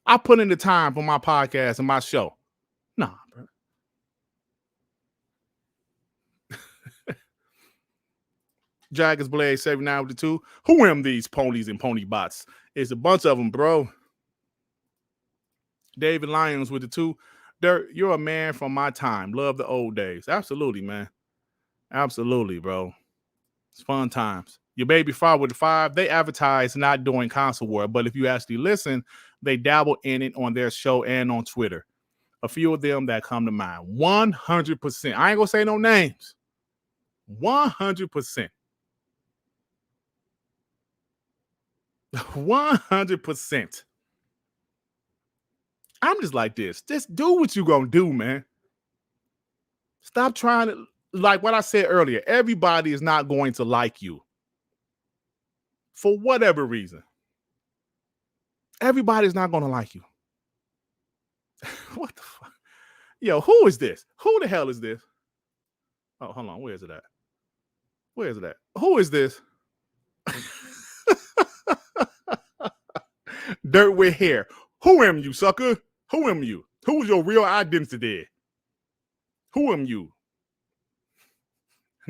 A: I put in the time for my podcast and my show. Nah, bro. Jaggers Blade 79 with the 2. Who am these ponies and pony bots? It's a bunch of them, bro. David Lyons with the 2. Dirt, you're a man from my time. Love the old days. Absolutely, man. Absolutely, bro. It's fun times. Your baby father with the 5. They advertise not doing console war, but if you actually listen, they dabble in it on their show and on Twitter. A few of them that come to mind. 100%. I ain't gonna say no names. 100%. 100%. I'm just like this. Just do what you gonna do, man. Stop trying to, like what I said earlier, everybody is not going to like you. For whatever reason. Everybody's not gonna like you. What the fuck? Yo, who is this? Who the hell is this? Oh, hold on. Where is it at? Where is it at? Who is this? Dirt with hair. Who am you, sucker? Who am you? Who's your real identity? Who am you?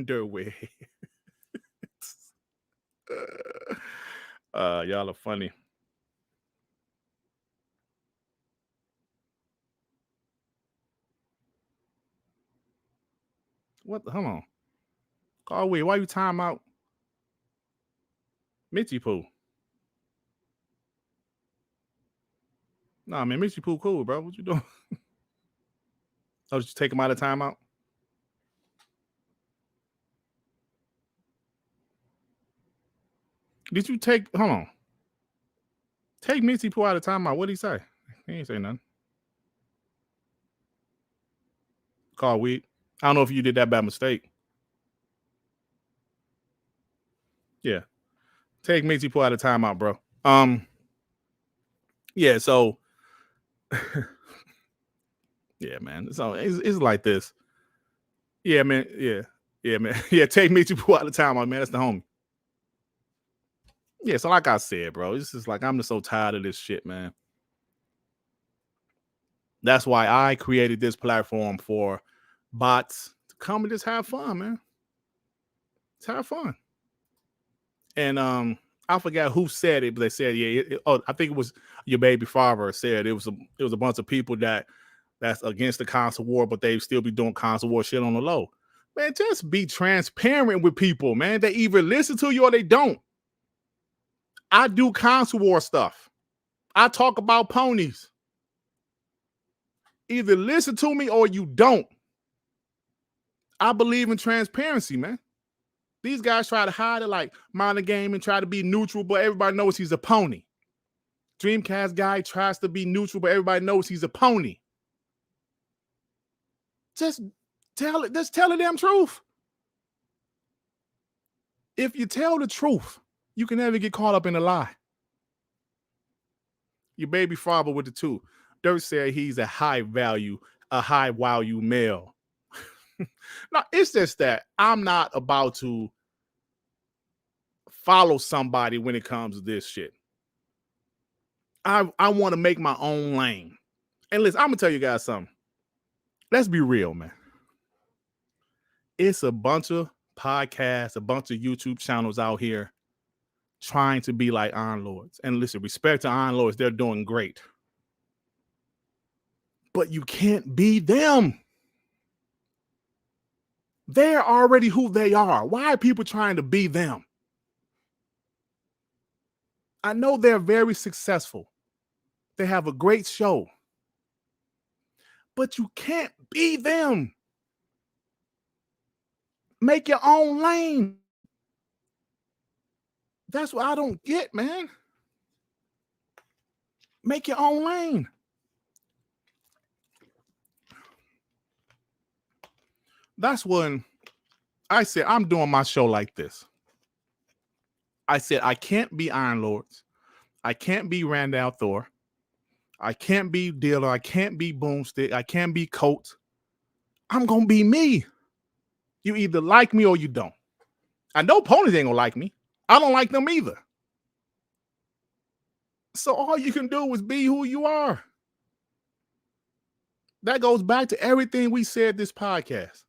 A: Dirt with hair. Y'all are funny. What the, hold on. Carway, why you time out? Mitchie Poo. Nah, man, Mitchie Poo cool, bro. What you doing? Oh, just take him out of timeout? Did you take, hold on. Take Mitchie Poo out of timeout. What'd he say? He ain't say nothing. Call weed. I don't know if you did that by mistake. Yeah. Take Mitchie Poo out of timeout, bro. Yeah, so yeah, man. So it's like this. Yeah, man. Yeah, man. Yeah, take Mitchie Poo out of timeout, man. That's the homie. Yeah, so like I said, bro, it's just like I'm just so tired of this shit, man. That's why I created this platform for bots to come and just have fun, man. Just have fun. And I forgot who said it, but they said, yeah. I think it was your baby father said it was a bunch of people that's against the console war, but they still be doing console war shit on the low. Man, just be transparent with people, man. They either listen to you or they don't. I do console war stuff. I talk about ponies. Either listen to me or you don't. I believe in transparency, man. These guys try to hide it like mind the game and try to be neutral, but everybody knows he's a pony. Dreamcast guy tries to be neutral, but everybody knows he's a pony. Just tell the damn truth. If you tell the truth, you can never get caught up in a lie. Your baby father with the 2. Dirt said he's a high value male. No, it's just that I'm not about to follow somebody when it comes to this shit. I want to make my own lane. And listen, I'm gonna tell you guys something. Let's be real, man. It's a bunch of podcasts, a bunch of YouTube channels out here trying to be like Iron Lords. And listen, respect to Iron Lords, they're doing great. But you can't be them. They're already who they are. Why are people trying to be them? I know they're very successful. They have a great show. But you can't be them. Make your own lane. That's what I don't get, man. Make your own lane. That's when I said, I'm doing my show like this. I said, I can't be Iron Lords. I can't be Randall Thor. I can't be Dealer. I can't be Boomstick. I can't be Colt. I'm going to be me. You either like me or you don't. I know ponies ain't going to like me. I don't like them either. So all you can do is be who you are. That goes back to everything we said this podcast.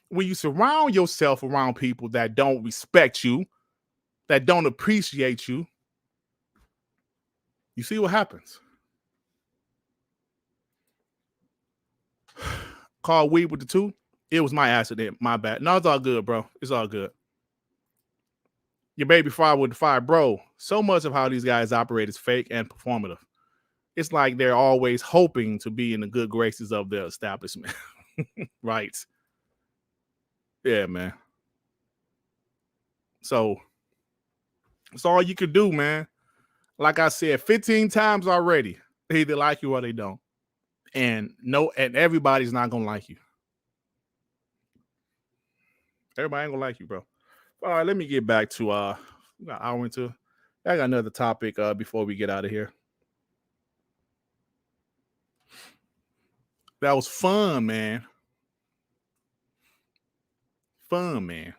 A: When you surround yourself around people that don't respect you, that don't appreciate you, you see what happens. Call weed with the two. It was my accident. My bad. No, it's all good, bro. It's all good. Your baby father with the fire, bro. So much of how these guys operate is fake and performative. It's like they're always hoping to be in the good graces of their establishment. Right. Yeah, man. So it's all you can do, man. Like I said, 15 times already. They either like you or they don't. And everybody's not gonna like you. Everybody ain't gonna like you, bro. All right, let me get back to we got an hour into. I got another topic before we get out of here. That was fun, man. Fun, man.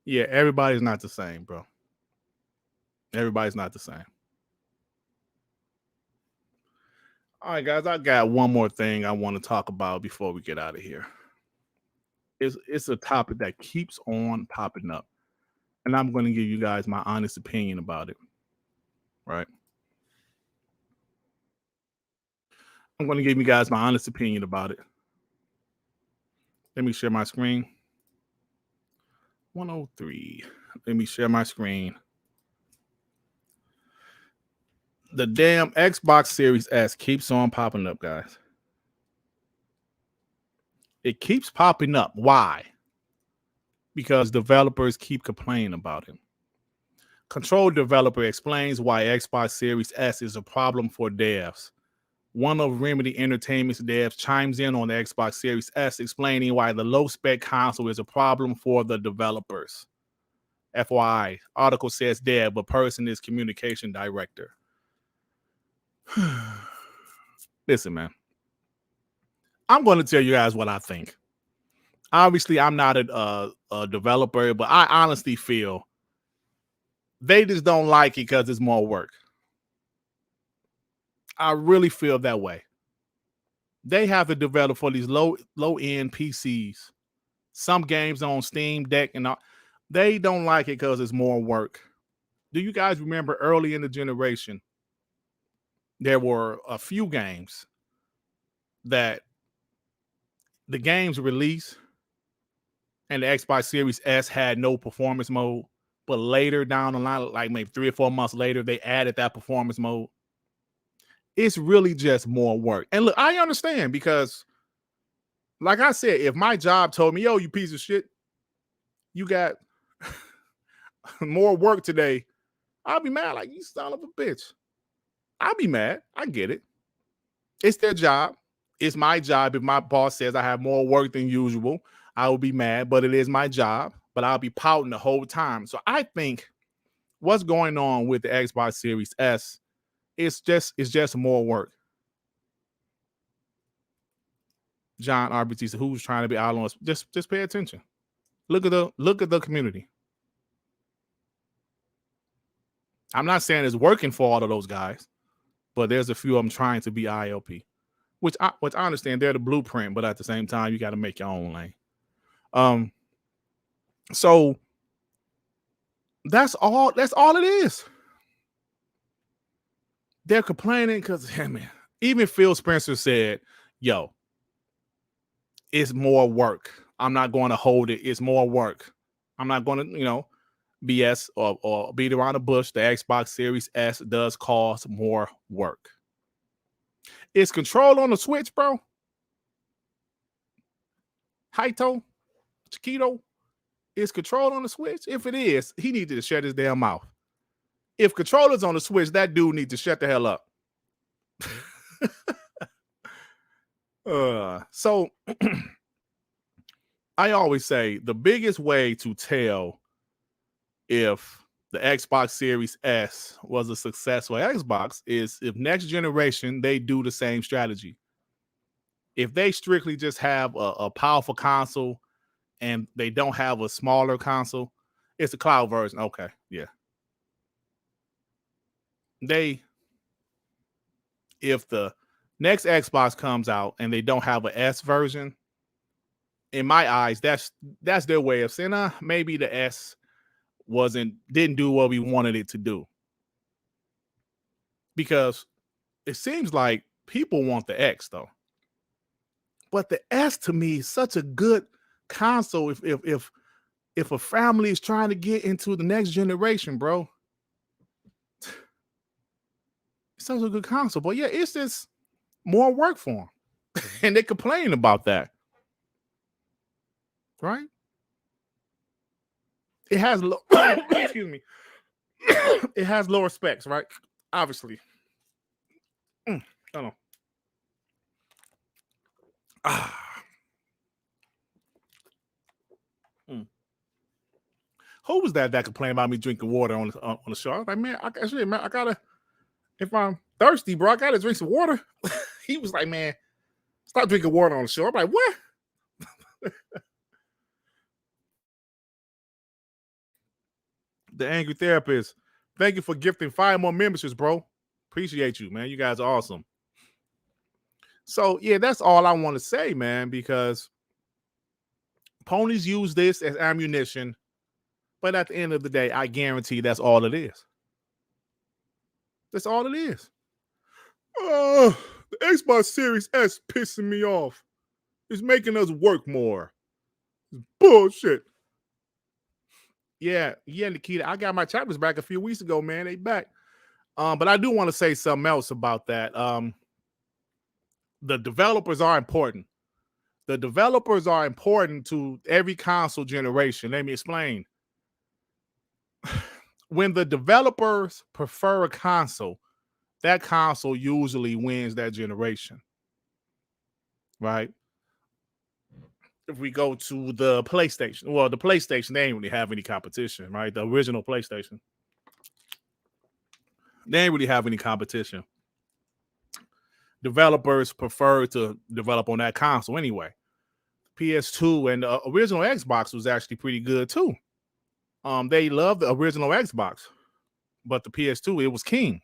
A: Yeah, everybody's not the same, bro. Everybody's not the same. All right, guys, I got one more thing I want to talk about before we get out of here. It's a topic that keeps on popping up, and I'm going to give you guys my honest opinion about it. Right? I'm going to give you guys my honest opinion about it. Let me share my screen. 103. Let me share my screen. The damn Xbox Series S keeps on popping up, guys. It keeps popping up. Why? Because developers keep complaining about it. Control developer explains why Xbox Series S is a problem for devs. One of Remedy Entertainment's devs chimes in on the Xbox Series S, explaining why the low-spec console is a problem for the developers. FYI, article says dev, but person is communication director. Listen, man. I'm going to tell you guys what I think. Obviously, I'm not a developer, but I honestly feel they just don't like it because it's more work. I really feel that way. They have to develop for these low-end PCs. Some games on Steam Deck and all. They don't like it because it's more work. Do you guys remember early in the generation, there were a few games that the games released and the Xbox Series S had no performance mode, but later down the line, like maybe 3 or 4 months later, they added that performance mode. It's really just more work. And look, I understand because, like I said, if my job told me, yo, you piece of shit, you got more work today, I'll be mad. Like, you son of a bitch. I'll be mad. I get it. It's their job. It's my job. If my boss says I have more work than usual, I will be mad, but it is my job. But I'll be pouting the whole time. So I think what's going on with the Xbox Series S is just more work. John RBT said, who's trying to be out on us? Just pay attention. Look at the community. I'm not saying it's working for all of those guys, but there's a few of them trying to be ILP. which I understand they're the blueprint, but at the same time, you got to make your own lane. So that's all it is. They're complaining because, man, even Phil Spencer said, yo, it's more work. I'm not going to hold it. It's more work. I'm not going to, BS or beat around the bush. The Xbox Series S does cost more work. Is control on the Switch, bro? Haito? Chiquito? Is control on the Switch? If it is, he needed to shut his damn mouth. If controller's on the Switch, that dude needs to shut the hell up. So I always say the biggest way to tell if the Xbox Series S was a successful Xbox is if next generation they do the same strategy. If they strictly just have a powerful console and they don't have a smaller console, it's a cloud version. Okay, yeah. If the next Xbox comes out and they don't have an S version, in my eyes, that's their way of saying, maybe the S didn't do what we wanted it to do. Because it seems like people want the X though. But the S to me is such a good console if a family is trying to get into the next generation, bro. It's such a good console. But yeah, it's just more work for them. And they complain about that. Right? It has excuse me. It has lower specs, right? Obviously. I don't know. Who was that complained about me drinking water on the show? I was like, man, I gotta. If I'm thirsty, bro, I gotta drink some water. He was like, man, stop drinking water on the show. I'm like, what? The Angry Therapist. Thank you for gifting 5 more memberships, bro. Appreciate you, man. You guys are awesome. So, yeah, that's all I want to say, man, because ponies use this as ammunition. But at the end of the day, I guarantee that's all it is. That's all it is. The Xbox Series S pissing me off. It's making us work more. It's bullshit. Yeah, Nikita. I got my chapters back a few weeks ago, man. They back. But I do want to say something else about that. The developers are important. The developers are important to every console generation. Let me explain. When the developers prefer a console, that console usually wins that generation. Right? If we go to the PlayStation, well, the PlayStation, they ain't really have any competition, right? The original PlayStation. They ain't really have any competition. Developers prefer to develop on that console anyway. PS2 and the original Xbox was actually pretty good too. They loved the original Xbox, but the PS2, it was king.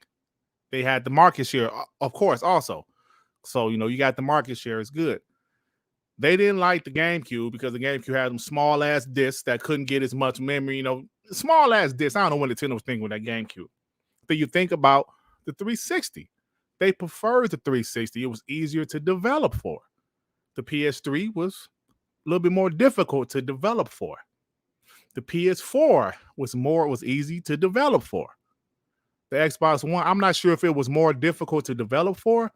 A: They had the market share, of course, also. So, you got the market share. It's good. They didn't like the GameCube because the GameCube had them small ass discs that couldn't get as much memory. Small ass discs. I don't know what Nintendo was thinking with that GameCube. Then you think about the 360. They preferred the 360. It was easier to develop for. The PS3 was a little bit more difficult to develop for. The PS4 was easy to develop for. The Xbox One, I'm not sure if it was more difficult to develop for,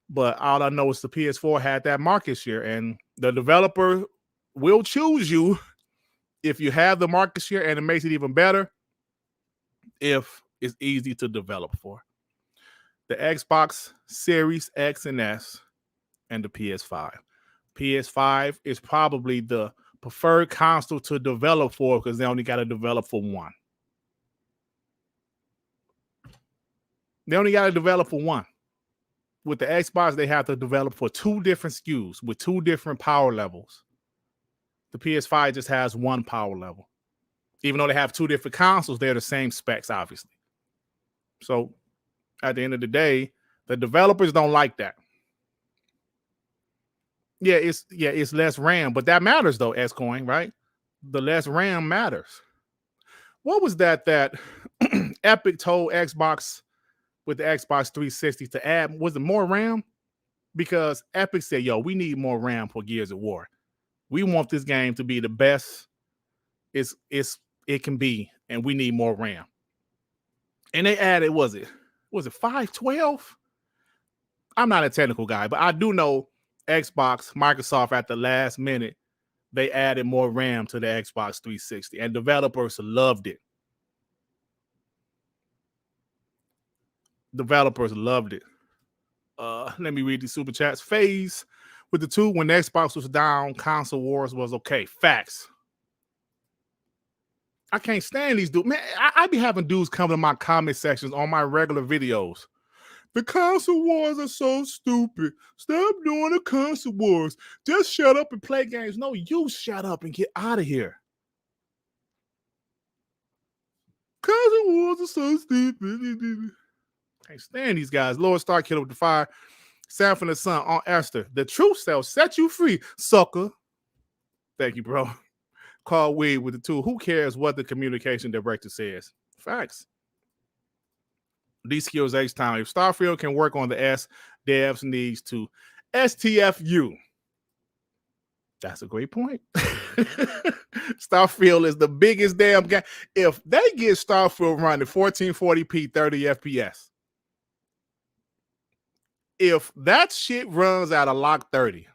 A: but all I know is the PS4 had that market share, and the developer will choose you if you have the market share, and it makes it even better if it's easy to develop for. The Xbox Series X and S and the PS5. PS5 is probably the preferred console to develop for because they only got to develop for one. They only got to develop for one. With the Xbox, they have to develop for 2 different SKUs with 2 different power levels. The PS5 just has 1 power level. Even though they have 2 different consoles, they're the same specs, obviously. So, at the end of the day, the developers don't like that. Yeah, it's less RAM, but that matters though, S-Coin, right? The less RAM matters. What was that Epic told Xbox with the Xbox 360 to add? Was it more RAM? Because Epic said, yo, we need more RAM for Gears of War. We want this game to be the best it can be, and we need more RAM. And they added, was it 512? I'm not a technical guy, but I do know Xbox, Microsoft at the last minute, they added more RAM to the Xbox 360, and developers loved it. Developers loved it. Let me read these super chats. Phase with the 2, when the Xbox was down, console wars was okay. Facts. I can't stand these dudes. Man, I be having dudes come to my comment sections on my regular videos. The console wars are so stupid. Stop doing the console wars. Just shut up and play games. No, you shut up and get out of here. Console wars are so stupid. Can't stand these guys. Lord Starkiller with the fire. Sam from the Sun on Esther. The truth shall set you free, sucker. Thank you, bro. Call Weed with the 2. Who cares what the communication director says? Facts. These skills H time. If Starfield can work on the S, devs needs to STFU. That's a great point. Starfield is the biggest damn game. If they get Starfield running 1440p 30 FPS, if that shit runs at a lock 30,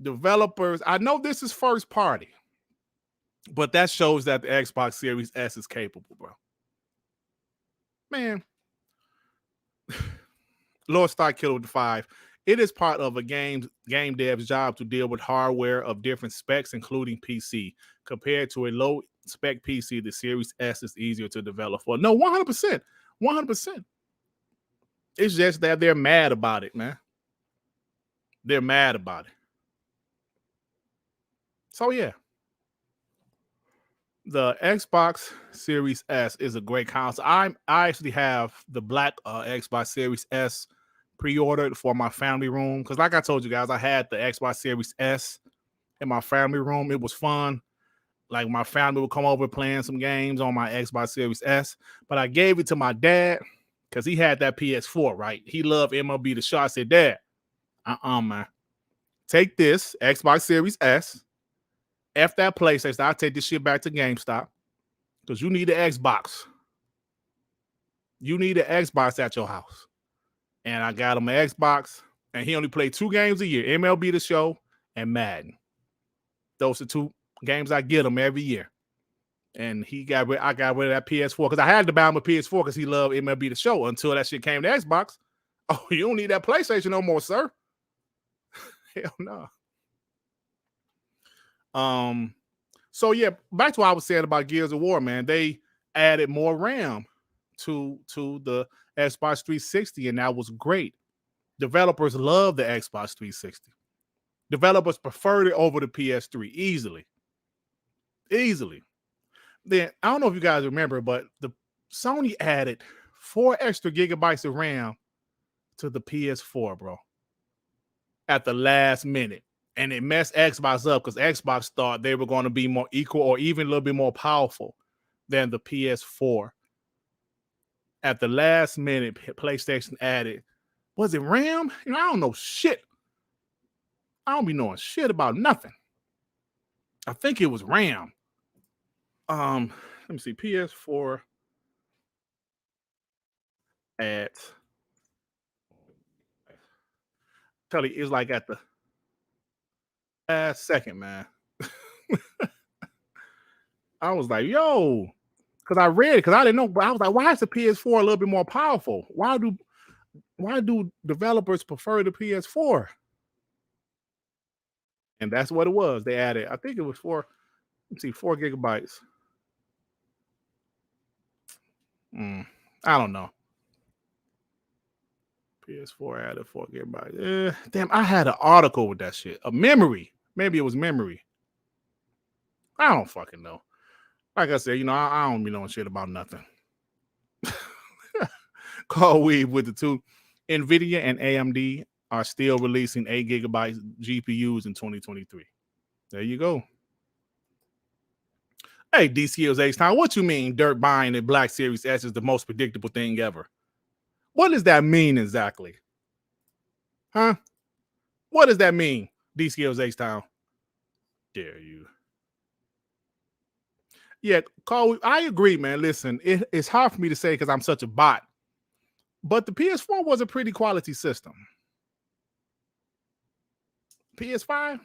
A: developers, I know this is first party, but that shows that the Xbox Series S is capable, bro. Man, Lord Star Killer with the 5. It is part of a game dev's job to deal with hardware of different specs, including PC. Compared to a low spec PC, the Series S is easier to develop for. No, 100%. 100%. It's just that they're mad about it, man. They're mad about it. So, yeah. The Xbox Series S is a great console. I actually have the black Xbox Series S pre-ordered for my family room because, like I told you guys, I had the Xbox Series S in my family room. It was fun. Like, my family would come over playing some games on my Xbox Series S, but I gave it to my dad because he had that PS4, right? He loved MLB The Show. I said, Dad, man, take this Xbox Series S. F that PlayStation. I'll take this shit back to GameStop because you need an Xbox. You need an Xbox at your house. And I got him an Xbox, and he only played 2 games a year, MLB The Show and Madden. Those are 2 games I get him every year. And I got rid of that PS4 because I had to buy him a PS4 because he loved MLB The Show until that shit came to Xbox. Oh, you don't need that PlayStation no more, sir. Hell no. So yeah, back to what I was saying about Gears of War, man. They added more RAM to the Xbox 360, and that was great. Developers love the Xbox 360. Developers preferred it over the PS3 easily. Then I don't know if you guys remember, but the Sony added 4 extra gigabytes of RAM to the PS4, bro, at the last minute. And it messed Xbox up because Xbox thought they were going to be more equal or even a little bit more powerful than the PS4. At the last minute, PlayStation added, was it RAM? I don't know shit. I don't be knowing shit about nothing. I think it was RAM. Let me see. PS4 at, tell you, it's like at the last second, man. I was like, yo, because I read it, because I didn't know, but I was like, why is the PS4 a little bit more powerful? Why do developers prefer the PS4? And that's what it was. They added, I think it was 4 gigabytes. I don't know. PS4 added 4 gigabytes. Damn, I had an article with that shit. A memory. Maybe it was memory. I don't fucking know. Like I said, I don't be knowing shit about nothing. Call Weave with the 2. NVIDIA and AMD are still releasing 8 gigabyte GPUs in 2023. There you go. Hey, DCO's H-Town, what you mean Dirt buying the Black Series S is the most predictable thing ever? What does that mean exactly? Huh? What does that mean, DCO's H-Town? Dare you. Yeah, Carl, I agree, man. Listen, it's hard for me to say because I'm such a bot. But the PS4 was a pretty quality system. PS5,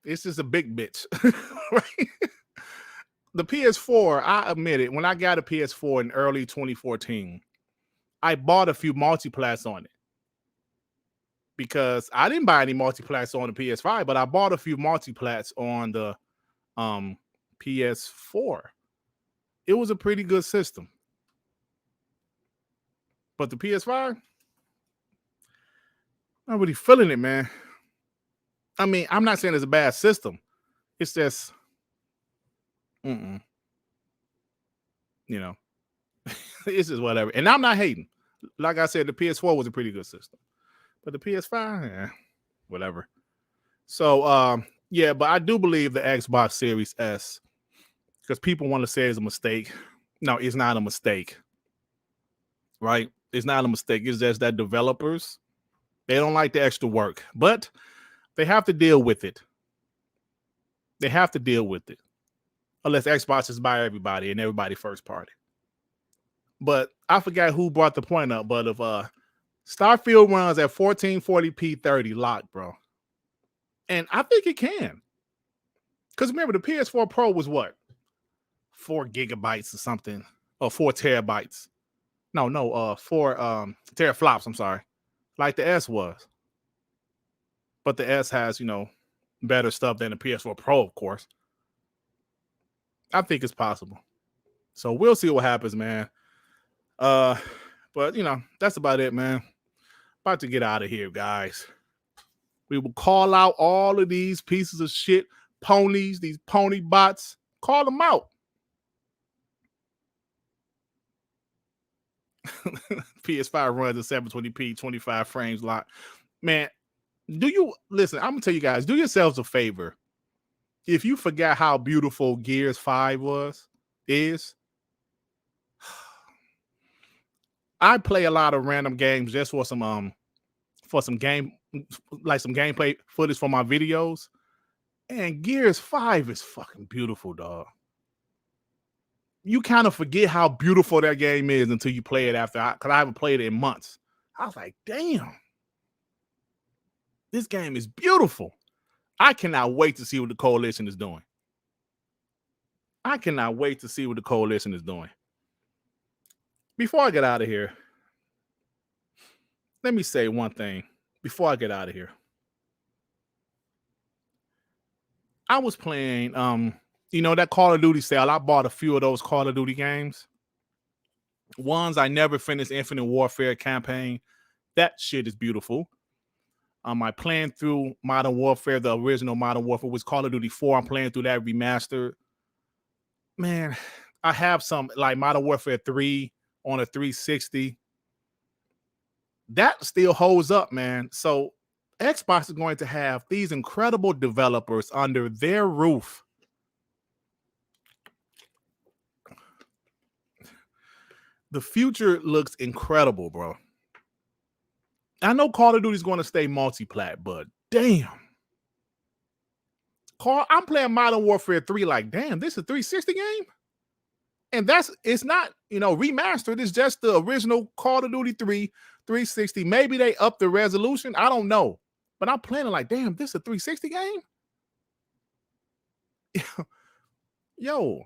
A: it's just a big bitch, right? The PS4, I admit it, when I got a PS4 in early 2014, I bought a few multiplats on it because I didn't buy any multiplats on the PS5, but I bought a few multiplats on the PS4. It was a pretty good system. But the PS5, not really feeling it, man. I mean, I'm not saying it's a bad system. It's just, you know, it's just whatever. And I'm not hating. Like I said, the PS4 was a pretty good system. But the PS5, whatever. So, yeah, but I do believe the Xbox Series S, because people want to say it's a mistake. No, it's not a mistake. Right? It's not a mistake. It's just that developers, they don't like the extra work. But they have to deal with it. They have to deal with it. Unless Xbox is by everybody and everybody first party. But I forgot who brought the point up. But if Starfield runs at 1440p 30 locked, bro. And I think it can. Because remember, the PS4 Pro was what? 4 gigabytes or something. Or 4 terabytes. No, 4 teraflops, I'm sorry. Like the S was. But the S has, better stuff than the PS4 Pro, of course. I think it's possible. So we'll see what happens, man. But that's about it, man. About to get out of here, guys. We will call out all of these pieces of shit, ponies, these pony bots. Call them out. PS5 runs at 720p, 25 frames lock. Man, listen, I'm gonna tell you guys, do yourselves a favor. If you forgot how beautiful Gears 5 is, I play a lot of random games just for some gameplay footage for my videos. And Gears 5 is fucking beautiful, dog. You kind of forget how beautiful that game is until you play it because I haven't played it in months. I was like, damn, this game is beautiful. I cannot wait to see what the Coalition is doing. Before I get out of here, let me say one thing before I get out of here. I was playing, that Call of Duty sale. I bought a few of those Call of Duty games. Ones I never finished, Infinite Warfare campaign. That shit is beautiful. I playing through Modern Warfare, the original Modern Warfare was Call of Duty 4. I'm playing through that remastered. Man, I have some like Modern Warfare 3 on a 360. That still holds up, man. So Xbox is going to have these incredible developers under their roof. The future looks incredible, bro. I know Call of Duty is going to stay multi-plat, but damn. I'm playing Modern Warfare 3 like, damn, this is a 360 game? And it's not, remastered. It's just the original Call of Duty 3 360. Maybe they up the resolution. I don't know. But I'm playing it like, damn, this is a 360 game? Yo.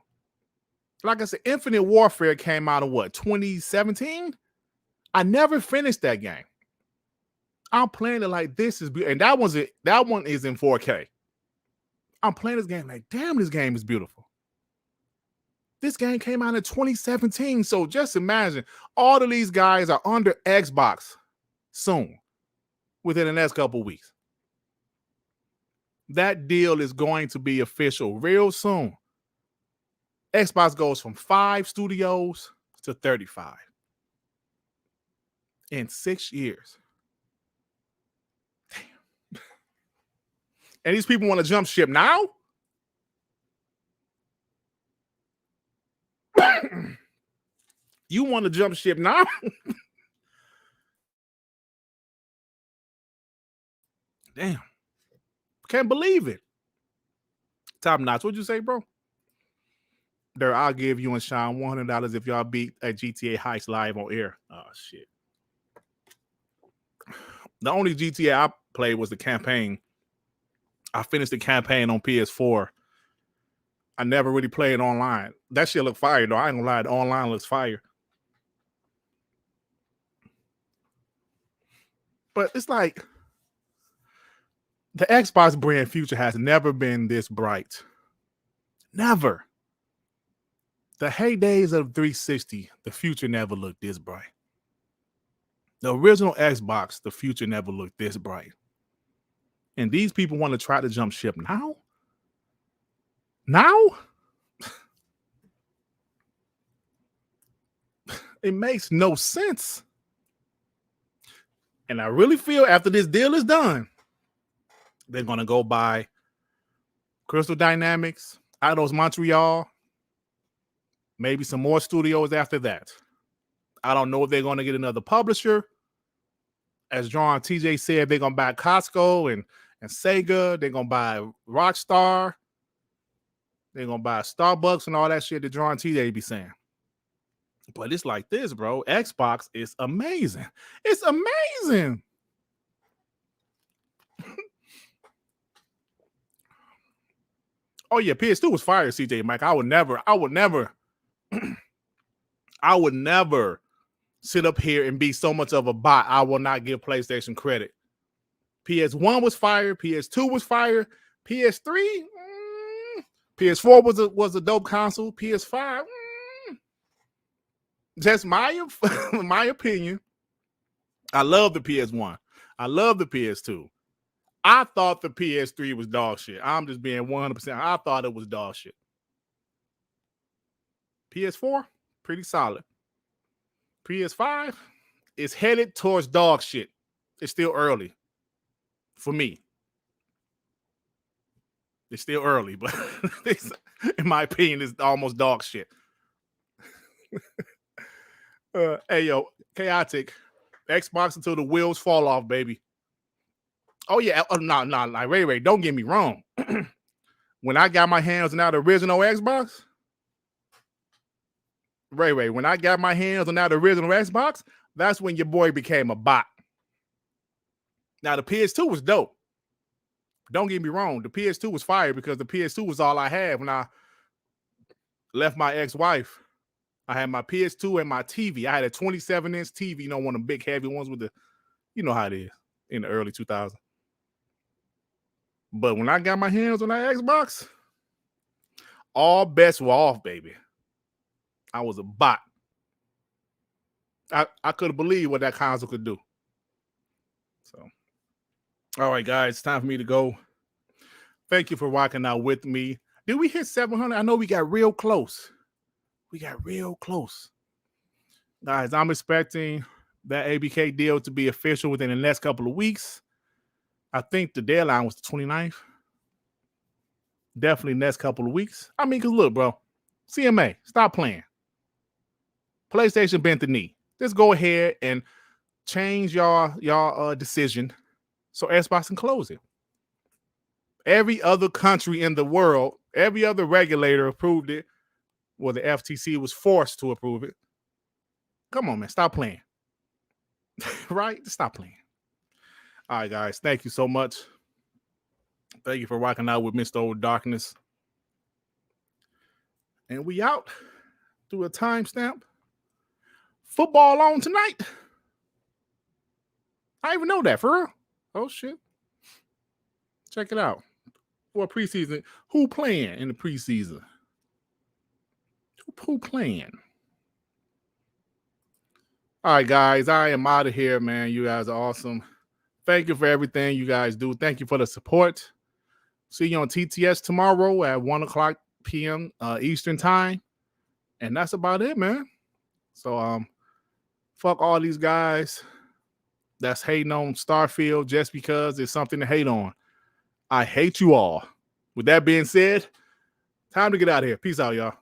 A: Like I said, Infinite Warfare came out in 2017? I never finished that game. I'm playing it like this is beautiful. And that one is in 4K. I'm playing this game like, damn, this game is beautiful. This game came out in 2017. So just imagine all of these guys are under Xbox soon, within the next couple of weeks. That deal is going to be official real soon. Xbox goes from 5 studios to 35. in 6 years. Damn. And these people want to jump ship now? You want to jump ship now? Damn. Can't believe it. Top notch. What'd you say, bro? There, I'll give you and Sean $100 if y'all beat a GTA Heist live on air. Oh, shit. The only GTA I played was the campaign. I finished the campaign on PS4. I never really played online. That shit look fire, though. I ain't gonna lie. The online looks fire. But it's like the Xbox brand future has never been this bright. Never. The heydays of 360, the future never looked this bright. The original Xbox, the future never looked this bright. And these people want to try to jump ship now? Now? It makes no sense. And I really feel after this deal is done, they're going to go buy Crystal Dynamics, Eidos Montreal, maybe some more studios after that. I don't know if they're going to get another publisher. As John TJ said, they're going to buy Costco and Sega. They're going to buy Rockstar. They're going to buy Starbucks and all that shit that John TJ be saying. But it's like this, bro. Xbox is amazing. It's amazing. Oh, yeah, PS2 was fire, CJ Mike. I would never sit up here and be so much of a bot. I will not give PlayStation credit. PS1 was fire. PS2 was fire. PS3, PS4 was a dope console. PS5, just my opinion. I love the PS1. I love the PS2. I thought the PS3 was dog shit. I'm just being 100%. I thought it was dog shit. PS4, pretty solid. PS5 is headed towards dog shit. It's still early for me. It's still early, but in my opinion, it's almost dog shit. Hey, yo, Chaotic. Xbox until the wheels fall off, baby. Oh, yeah. No, like Ray, don't get me wrong. When I got my hands on that original Xbox, Ray, when I got my hands on that original Xbox, that's when your boy became a bot. Now, the PS2 was dope. Don't get me wrong. The PS2 was fire because the PS2 was all I had when I left my ex-wife. I had my PS2 and my TV. I had a 27-inch TV, you know, one of the big heavy ones with the, you know how it is in the early 2000s. But when I got my hands on that Xbox, all bets were off, baby. I was a bot. I couldn't believe what that console could do. So, all right, guys, it's time for me to go. Thank you for rocking out with me. Did we hit 700? I know we got real close. Guys, I'm expecting that ABK deal to be official within the next couple of weeks. I think the deadline was the 29th. Definitely next couple of weeks. I mean, because look, bro, CMA, stop playing. PlayStation bent the knee. Just go ahead and change your decision so Xbox can close it. Every other country in the world, every other regulator approved it. Well, the FTC was forced to approve it. Come on, man. Stop playing. Right? Stop playing. All right, guys. Thank you so much. Thank you for rocking out with Mr. Old Darkness. And we out through a timestamp. Football on tonight. I didn't even know that, for real. Oh, shit. Check it out. For preseason. Who playing in the preseason? Who playing? All right, guys. I am out of here, man. You guys are awesome. Thank you for everything you guys do. Thank you for the support. See you on TTS tomorrow at 1 o'clock p.m. Eastern time. And that's about it, man. So, fuck all these guys. that's hating on Starfield just because it's something to hate on. I hate you all. With that being said, time to get out of here. Peace out, y'all.